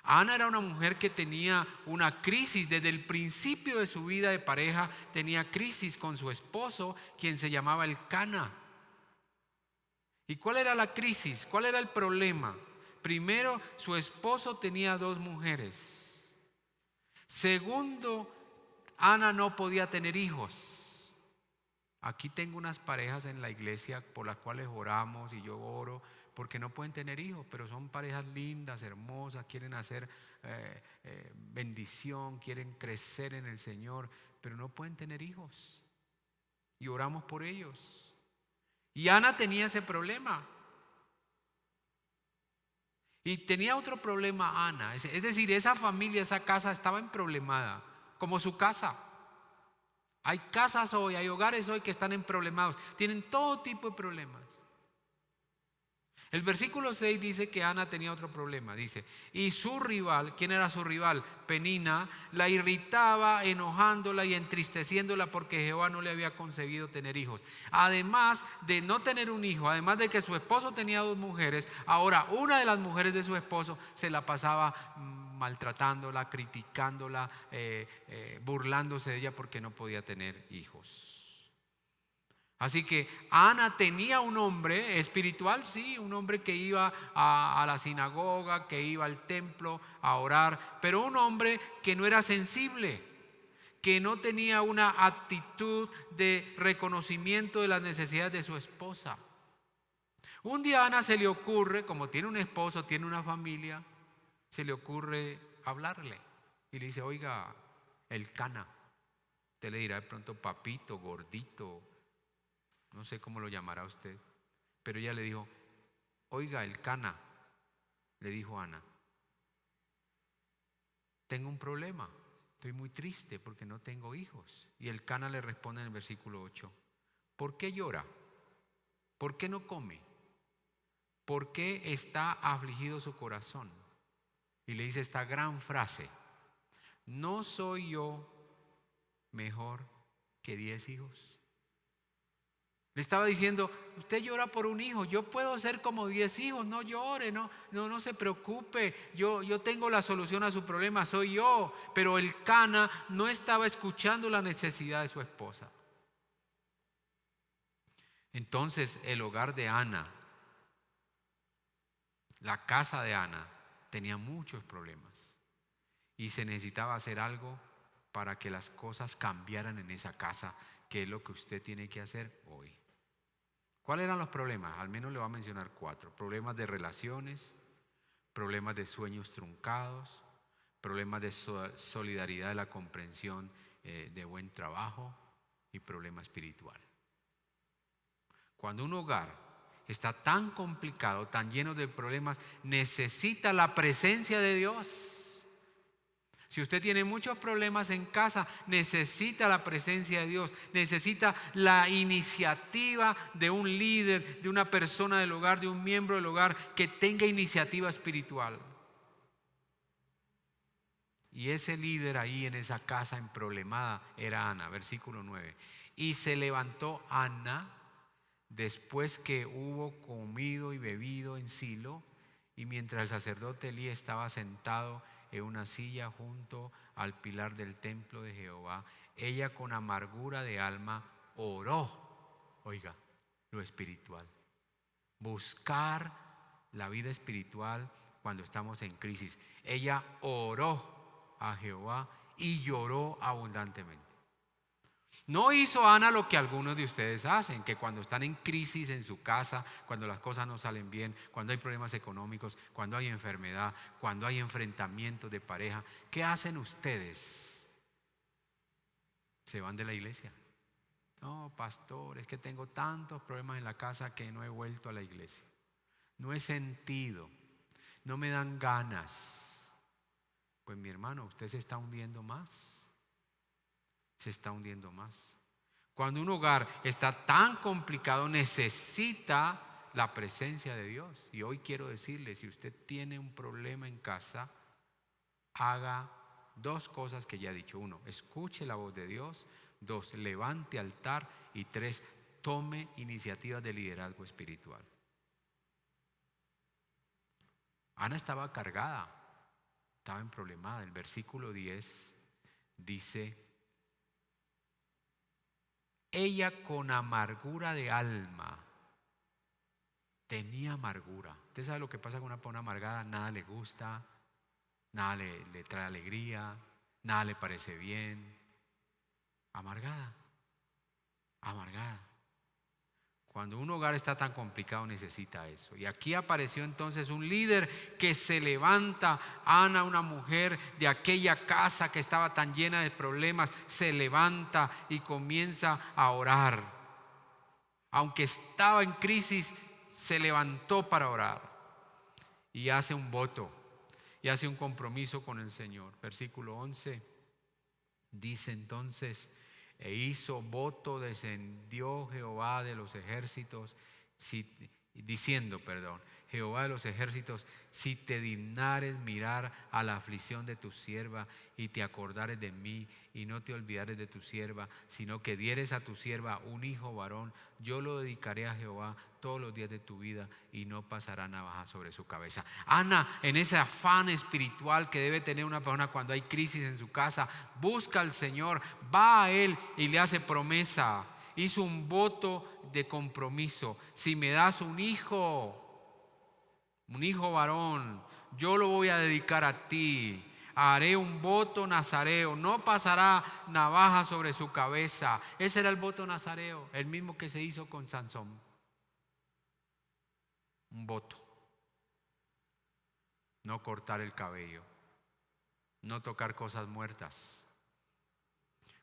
Ana era una mujer que tenía una crisis desde el principio de su vida de pareja, tenía crisis con su esposo, quien se llamaba Elcana. ¿Y cuál era la crisis? ¿Cuál era el problema? Primero, su esposo tenía 2 mujeres. Segundo, Ana no podía tener hijos. Aquí tengo unas parejas en la iglesia por las cuales oramos y yo oro porque no pueden tener hijos, pero son parejas lindas, hermosas, quieren hacer bendición, quieren crecer en el Señor, pero no pueden tener hijos. Y oramos por ellos. Y Ana tenía ese problema. Y tenía otro problema Ana, es decir, esa familia, esa casa estaba emproblemada, como su casa. Hay casas hoy, hay hogares hoy que están emproblemados, tienen todo tipo de problemas. El versículo 6 dice que Ana tenía otro problema, dice, y su rival, ¿quién era su rival? Penina, la irritaba, enojándola y entristeciéndola porque Jehová no le había concedido tener hijos. Además de no tener un hijo, además de que su esposo tenía 2 mujeres, ahora una de las mujeres de su esposo se la pasaba maltratándola, criticándola, burlándose de ella porque no podía tener hijos. Así que Ana tenía un hombre espiritual, sí, un hombre que iba a la sinagoga, que iba al templo a orar, pero un hombre que no era sensible, que no tenía una actitud de reconocimiento de las necesidades de su esposa. Un día a Ana se le ocurre, como tiene un esposo, tiene una familia, se le ocurre hablarle y le dice, oiga, Elcana. Usted le dirá de pronto papito, gordito, no sé cómo lo llamará usted, pero ella le dijo, oiga, Elcana, le dijo Ana, tengo un problema, estoy muy triste porque no tengo hijos. Y Elcana le responde en el versículo 8, ¿por qué llora? ¿Por qué no come? ¿Por qué está afligido su corazón? Y le dice esta gran frase, ¿no soy yo mejor que 10 hijos? Le estaba diciendo, usted llora por un hijo, yo puedo ser como 10 hijos, no llore, no se preocupe, yo tengo la solución a su problema, soy yo. Pero Elcana no estaba escuchando la necesidad de su esposa. Entonces el hogar de Ana, la casa de Ana, tenía muchos problemas y se necesitaba hacer algo para que las cosas cambiaran en esa casa, que es lo que usted tiene que hacer hoy. ¿Cuáles eran los problemas? Al menos le voy a mencionar 4. Problemas de relaciones, problemas de sueños truncados, problemas de solidaridad, de la comprensión de buen trabajo y problema espiritual. Cuando un hogar está tan complicado, tan lleno de problemas, necesita la presencia de Dios. Si usted tiene muchos problemas en casa, necesita la presencia de Dios, necesita la iniciativa de un líder, de una persona del hogar, de un miembro del hogar que tenga iniciativa espiritual. Y ese líder ahí en esa casa emproblemada era Ana, versículo 9. Y se levantó Ana después que hubo comido y bebido en Silo, y mientras el sacerdote Elí estaba sentado en una silla junto al pilar del templo de Jehová, ella con amargura de alma oró. Oiga, lo espiritual. Buscar la vida espiritual cuando estamos en crisis. Ella oró a Jehová y lloró abundantemente. No hizo Ana lo que algunos de ustedes hacen, que cuando están en crisis en su casa, cuando las cosas no salen bien, cuando hay problemas económicos, cuando hay enfermedad, cuando hay enfrentamientos de pareja, ¿qué hacen ustedes? Se van de la iglesia. No, pastor, es que tengo tantos problemas en la casa que no he vuelto a la iglesia. No he sentido, no me dan ganas. Pues mi hermano, usted se está hundiendo más. Se está hundiendo más. Cuando un hogar está tan complicado, necesita la presencia de Dios. Y hoy quiero decirle, si usted tiene un problema en casa, haga 2 cosas que ya he dicho. 1, escuche la voz de Dios. 2, levante altar. Y 3, tome iniciativas de liderazgo espiritual. Ana estaba cargada, estaba emproblemada. El versículo 10 dice: ella con amargura de alma, tenía amargura. Usted sabe lo que pasa con una persona amargada: nada le gusta, nada le trae alegría, nada le parece bien. Amargada. Cuando un hogar está tan complicado, necesita eso. Y aquí apareció entonces un líder que se levanta. Ana, una mujer de aquella casa que estaba tan llena de problemas, se levanta y comienza a orar. Aunque estaba en crisis, se levantó para orar. Y hace un voto, y hace un compromiso con el Señor. Versículo 11 dice entonces: e hizo voto, descendió Jehová de los ejércitos, Jehová de los ejércitos, si te dignares mirar a la aflicción de tu sierva y te acordares de mí y no te olvidares de tu sierva, sino que dieres a tu sierva un hijo varón, yo lo dedicaré a Jehová todos los días de tu vida y no pasará navaja sobre su cabeza. Ana, en ese afán espiritual que debe tener una persona cuando hay crisis en su casa, busca al Señor, va a Él y le hace promesa. Hizo un voto de compromiso: si me das un hijo varón, yo lo voy a dedicar a ti. Haré un voto nazareo, no pasará navaja sobre su cabeza. Ese era el voto nazareo, el mismo que se hizo con Sansón. Un voto: no cortar el cabello, no tocar cosas muertas.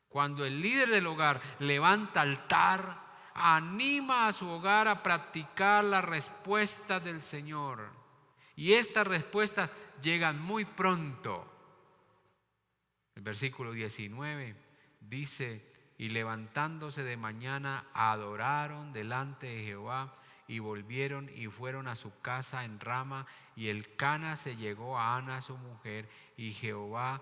Cuando el líder del hogar levanta altar, anima a su hogar a practicar las respuestas del Señor. Y estas respuestas llegan muy pronto. El versículo 19 dice: y levantándose de mañana adoraron delante de Jehová y volvieron y fueron a su casa en Rama, y Elcana se llegó a Ana su mujer y Jehová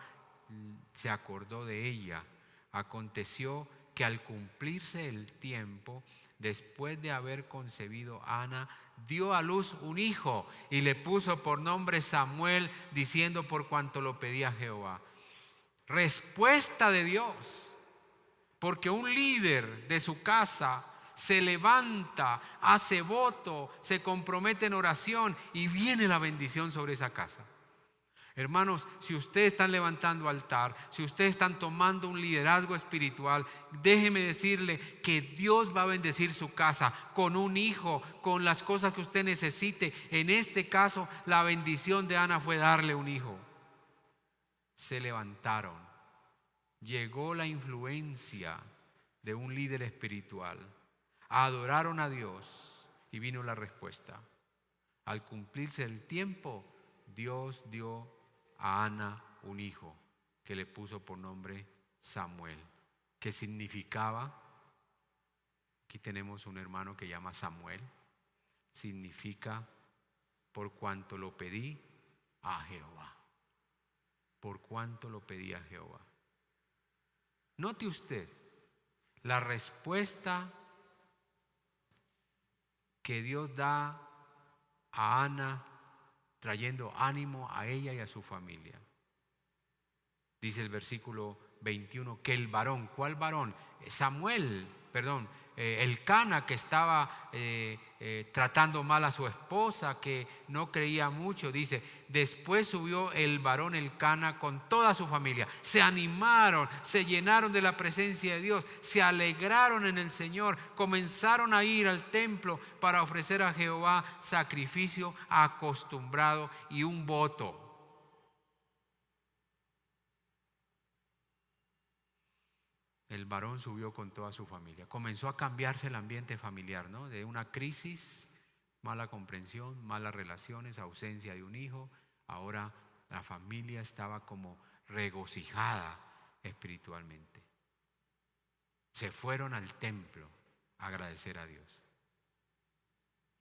se acordó de ella. Aconteció que al cumplirse el tiempo, después de haber concebido, Ana dio a luz un hijo y le puso por nombre Samuel, diciendo: por cuanto lo pedía Jehová. Respuesta de Dios, porque un líder de su casa se levanta, hace voto, se compromete en oración y viene la bendición sobre esa casa. Hermanos, si ustedes están levantando altar, si ustedes están tomando un liderazgo espiritual, déjeme decirle que Dios va a bendecir su casa con un hijo, con las cosas que usted necesite. En este caso, la bendición de Ana fue darle un hijo. Se levantaron, llegó la influencia de un líder espiritual, adoraron a Dios y vino la respuesta. Al cumplirse el tiempo, Dios dio a Ana un hijo que le puso por nombre Samuel, que significaba, aquí tenemos un hermano que llama Samuel, significa por cuanto lo pedí a Jehová. Por cuanto lo pedí a Jehová. Note usted la respuesta que Dios da a Ana, trayendo ánimo a ella y a su familia. Dice el versículo 21 que el varón, ¿cuál varón? Elcana, que estaba tratando mal a su esposa, que no creía mucho, dice, después subió el varón Elcana con toda su familia, se animaron, se llenaron de la presencia de Dios, se alegraron en el Señor, comenzaron a ir al templo para ofrecer a Jehová sacrificio acostumbrado y un voto. El varón subió con toda su familia. Comenzó a cambiarse el ambiente familiar, ¿no? De una crisis, mala comprensión, malas relaciones, ausencia de un hijo. Ahora la familia estaba como regocijada espiritualmente. Se fueron al templo a agradecer a Dios.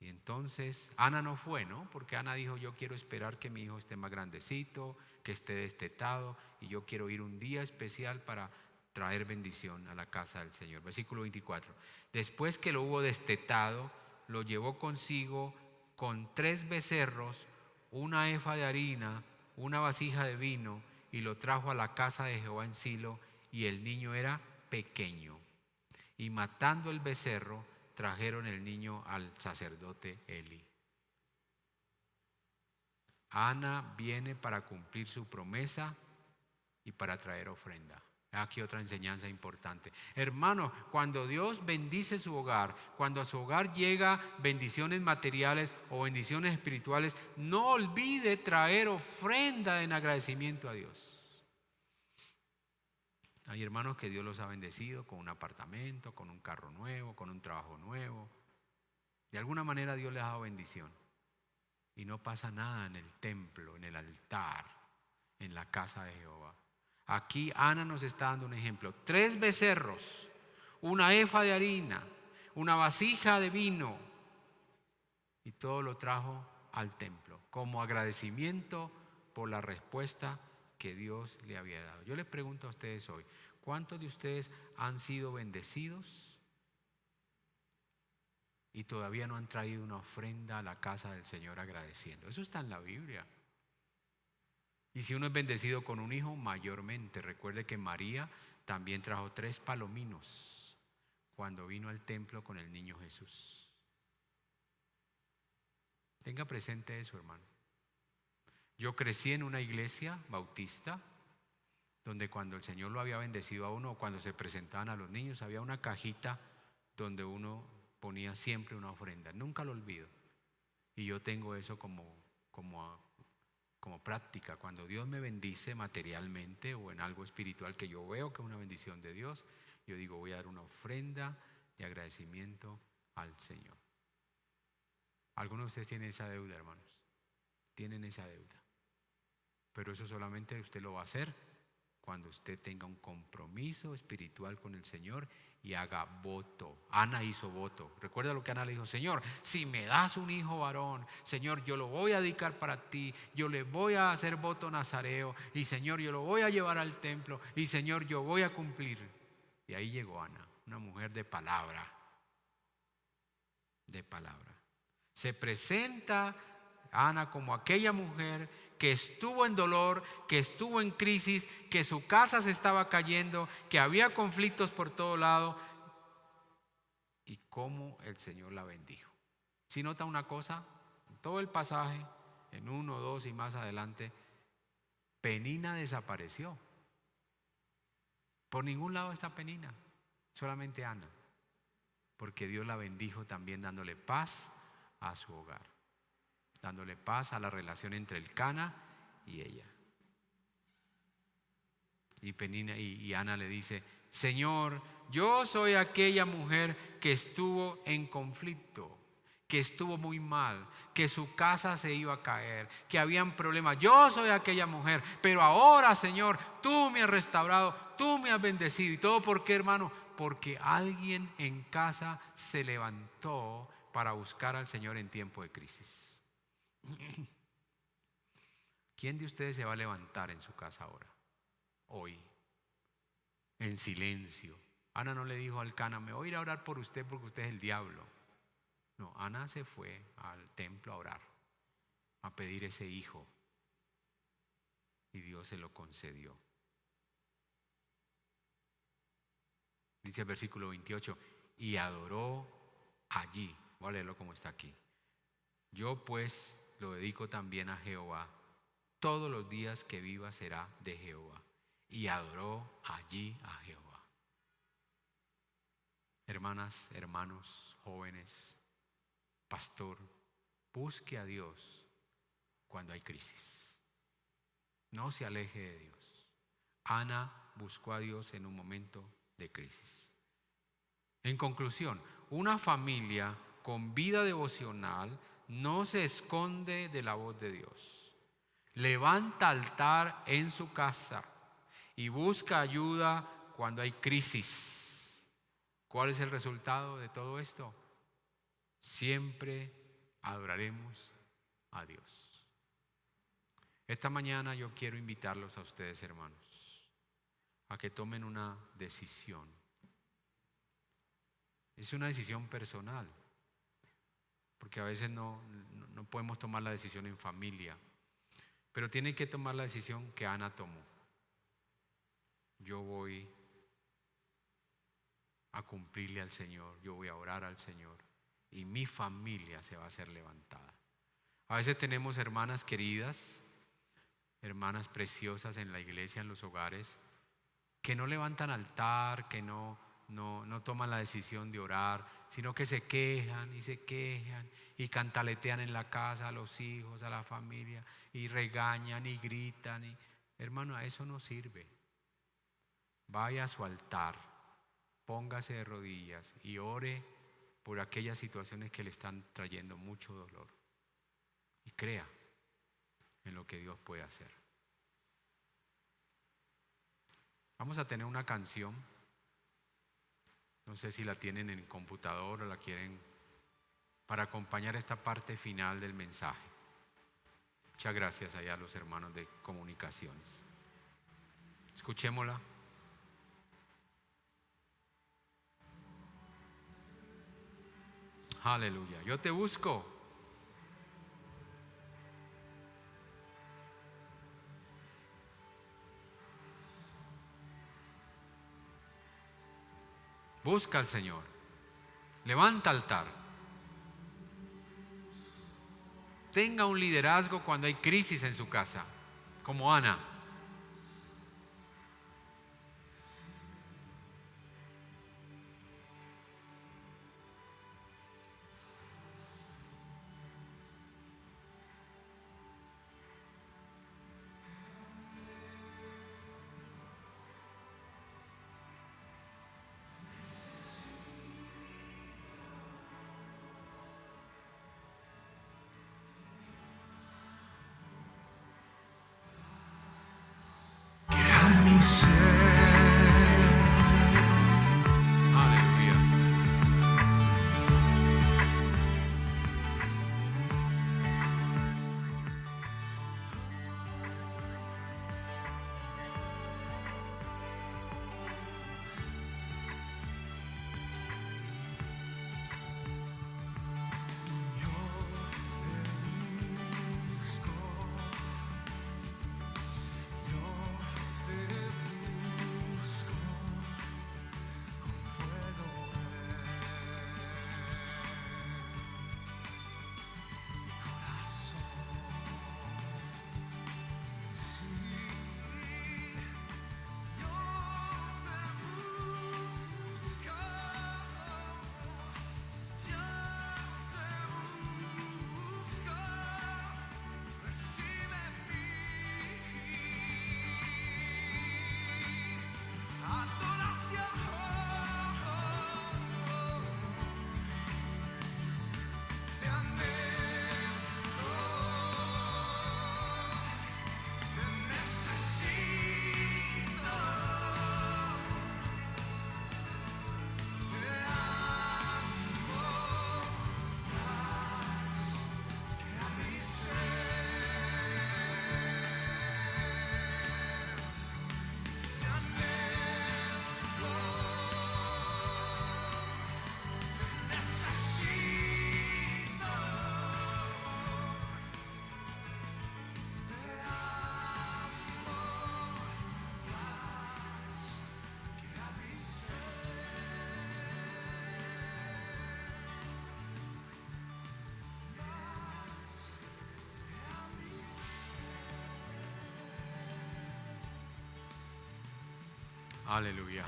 Y entonces Ana no fue, ¿no? Porque Ana dijo, yo quiero esperar que mi hijo esté más grandecito, que esté destetado, y yo quiero ir un día especial para traer bendición a la casa del Señor. Versículo 24. Después que lo hubo destetado, lo llevó consigo con 3 becerros, una efa de harina, una vasija de vino, y lo trajo a la casa de Jehová en Silo, y el niño era pequeño. Y matando el becerro, trajeron el niño al sacerdote Eli. Ana viene para cumplir su promesa y para traer ofrenda. Aquí otra enseñanza importante. Hermano, cuando Dios bendice su hogar, cuando a su hogar llega bendiciones materiales o bendiciones espirituales, no olvide traer ofrenda en agradecimiento a Dios. Hay hermanos que Dios los ha bendecido con un apartamento, con un carro nuevo, con un trabajo nuevo. De alguna manera Dios les ha dado bendición. Y no pasa nada en el templo, en el altar, en la casa de Jehová. Aquí Ana nos está dando un ejemplo. 3 becerros, una efa de harina, una vasija de vino, y todo lo trajo al templo como agradecimiento por la respuesta que Dios le había dado. Yo les pregunto a ustedes hoy, ¿cuántos de ustedes han sido bendecidos y todavía no han traído una ofrenda a la casa del Señor agradeciendo? Eso está en la Biblia. Y si uno es bendecido con un hijo, mayormente. Recuerde que María también trajo 3 palominos cuando vino al templo con el niño Jesús. Tenga presente eso, hermano. Yo crecí en una iglesia bautista donde cuando el Señor lo había bendecido a uno, o cuando se presentaban a los niños, había una cajita donde uno ponía siempre una ofrenda. Nunca lo olvido. Y yo tengo eso como práctica. Cuando Dios me bendice materialmente o en algo espiritual que yo veo que es una bendición de Dios, yo digo, voy a dar una ofrenda de agradecimiento al Señor. Algunos de ustedes tienen esa deuda, hermanos. Tienen esa deuda. Pero eso solamente usted lo va a hacer cuando usted tenga un compromiso espiritual con el Señor y haga voto. Ana hizo voto. Recuerda lo que Ana le dijo: Señor, si me das un hijo varón, Señor, yo lo voy a dedicar para ti, yo le voy a hacer voto nazareo, y Señor, yo lo voy a llevar al templo, y Señor, yo voy a cumplir. Y ahí llegó Ana, una mujer de palabra. De palabra. Se presenta Ana como aquella mujer que estuvo en dolor, que estuvo en crisis, que su casa se estaba cayendo, que había conflictos por todo lado, y cómo el Señor la bendijo. Si nota una cosa, en todo el pasaje, en 1, 2 y más adelante, Penina desapareció. Por ningún lado está Penina, solamente Ana, porque Dios la bendijo también dándole paz a su hogar, dándole paz a la relación entre el Cana y ella. Y Penina y Ana le dice: Señor, yo soy aquella mujer que estuvo en conflicto, que estuvo muy mal, que su casa se iba a caer, que habían problemas. Yo soy aquella mujer, pero ahora, Señor, tú me has restaurado, tú me has bendecido. ¿Y todo por qué, hermano? Porque alguien en casa se levantó para buscar al Señor en tiempo de crisis. ¿Quién de ustedes se va a levantar en su casa ahora? Hoy, en silencio. Ana no le dijo al Cana: me voy a ir a orar por usted porque usted es el diablo. No, Ana se fue al templo a orar, a pedir ese hijo, y Dios se lo concedió. Dice el versículo 28: y adoró allí. Voy a leerlo como está aquí. Yo pues lo dedico también a Jehová. Todos los días que viva será de Jehová. Y adoró allí a Jehová. Hermanas, hermanos, jóvenes, pastor, busque a Dios cuando hay crisis. No se aleje de Dios. Ana buscó a Dios en un momento de crisis. En conclusión, una familia con vida devocional no se esconde de la voz de Dios. Levanta altar en su casa y busca ayuda cuando hay crisis. ¿Cuál es el resultado de todo esto? Siempre adoraremos a Dios. Esta mañana yo quiero invitarlos a ustedes, hermanos, a que tomen una decisión. Es una decisión personal, porque a veces no podemos tomar la decisión en familia, pero tienen que tomar la decisión que Ana tomó. Yo voy a cumplirle al Señor, yo voy a orar al Señor y mi familia se va a hacer levantada. A veces tenemos hermanas queridas, hermanas preciosas en la iglesia, en los hogares, que no levantan altar, que no toman la decisión de orar, sino que se quejan y cantaletean en la casa a los hijos, a la familia, y regañan y gritan. Hermano, a eso no sirve. Vaya a su altar, póngase de rodillas y ore por aquellas situaciones que le están trayendo mucho dolor. Y crea en lo que Dios puede hacer. Vamos a tener una canción. No sé si la tienen en el computador o la quieren para acompañar esta parte final del mensaje. Muchas gracias allá a los hermanos de comunicaciones. Escuchémosla. Aleluya. Yo te busco. Busca al Señor. Levanta altar. Tenga un liderazgo cuando hay crisis en su casa, como Ana. Aleluya.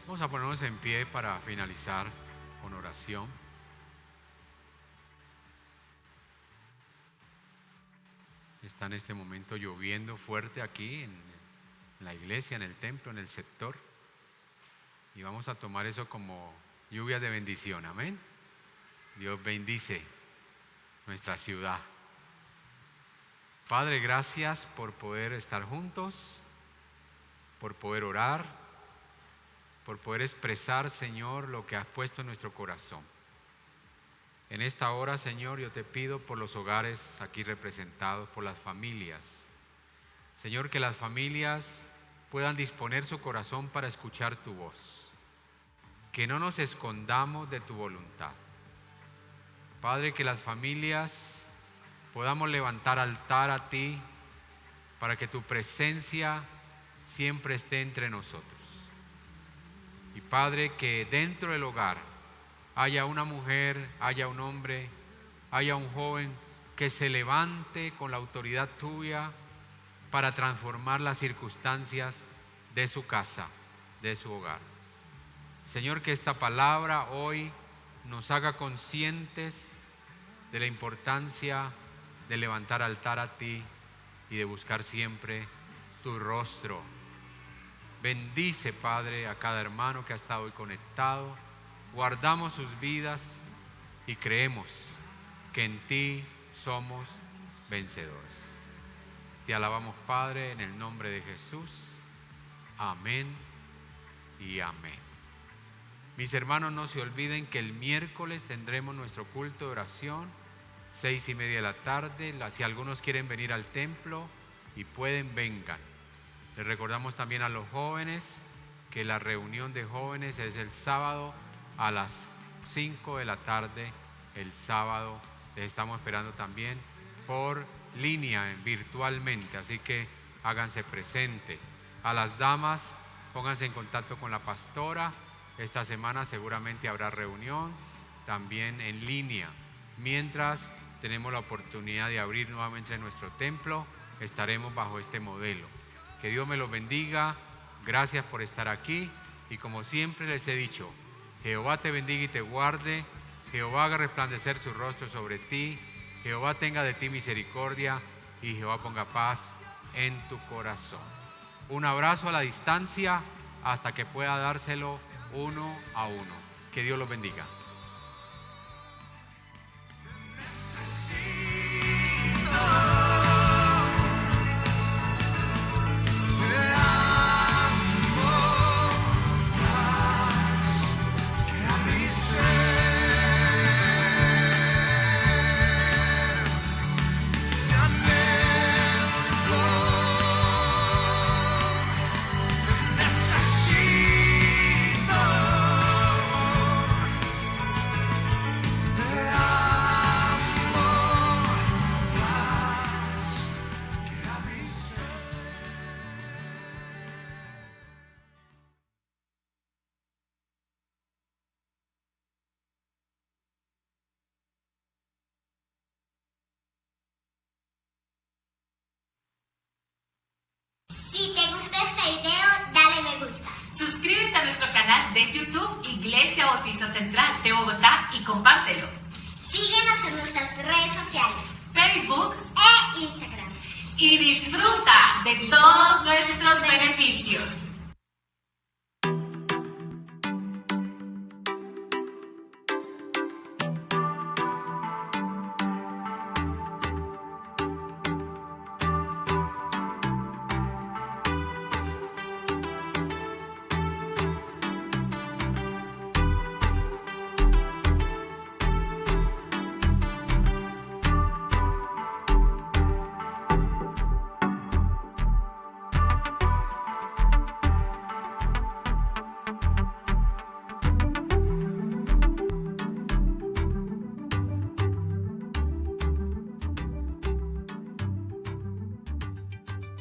Vamos a ponernos en pie para finalizar con oración. Está en este momento lloviendo fuerte aquí en la iglesia, en el templo, en el sector. Y vamos a tomar eso como lluvia de bendición. Amén. Dios bendice nuestra ciudad. Padre, gracias por poder estar juntos, por poder orar, por poder expresar, Señor, lo que has puesto en nuestro corazón. En esta hora, Señor, yo te pido por los hogares aquí representados, por las familias. Señor, que las familias puedan disponer su corazón para escuchar tu voz. Que no nos escondamos de tu voluntad. Padre, que las familias podamos levantar altar a ti para que tu presencia siempre esté entre nosotros. Y Padre, que dentro del hogar haya una mujer, haya un hombre, haya un joven que se levante con la autoridad tuya para transformar las circunstancias de su casa, de su hogar. Señor, que esta palabra hoy nos haga conscientes de la importancia de levantar altar a ti y de buscar siempre tu rostro. Bendice, Padre, a cada hermano que ha estado hoy conectado. Guardamos sus vidas y creemos que en ti somos vencedores. Te alabamos, Padre, en el nombre de Jesús. Amén y amén. Mis hermanos, no se olviden que el miércoles tendremos nuestro culto de oración, 6:30 de la tarde. Si algunos quieren venir al templo y pueden, vengan. Les recordamos también a los jóvenes que la reunión de jóvenes es el sábado a las 5 de la tarde, el sábado. Les estamos esperando también por línea, virtualmente, así que háganse presente. A las damas, pónganse en contacto con la pastora. Esta semana seguramente habrá reunión también en línea. Mientras tenemos la oportunidad de abrir nuevamente nuestro templo, estaremos bajo este modelo. Que Dios me los bendiga. Gracias por estar aquí. Y como siempre les he dicho, Jehová te bendiga y te guarde. Jehová haga resplandecer su rostro sobre ti. Jehová tenga de ti misericordia y Jehová ponga paz en tu corazón. Un abrazo a la distancia hasta que pueda dárselo uno a uno. Que Dios los bendiga. Si te gustó este video, dale me gusta. Suscríbete a nuestro canal de YouTube Iglesia Bautista Central de Bogotá y compártelo. Síguenos en nuestras redes sociales, Facebook e Instagram. y disfruta de todos nuestros beneficios.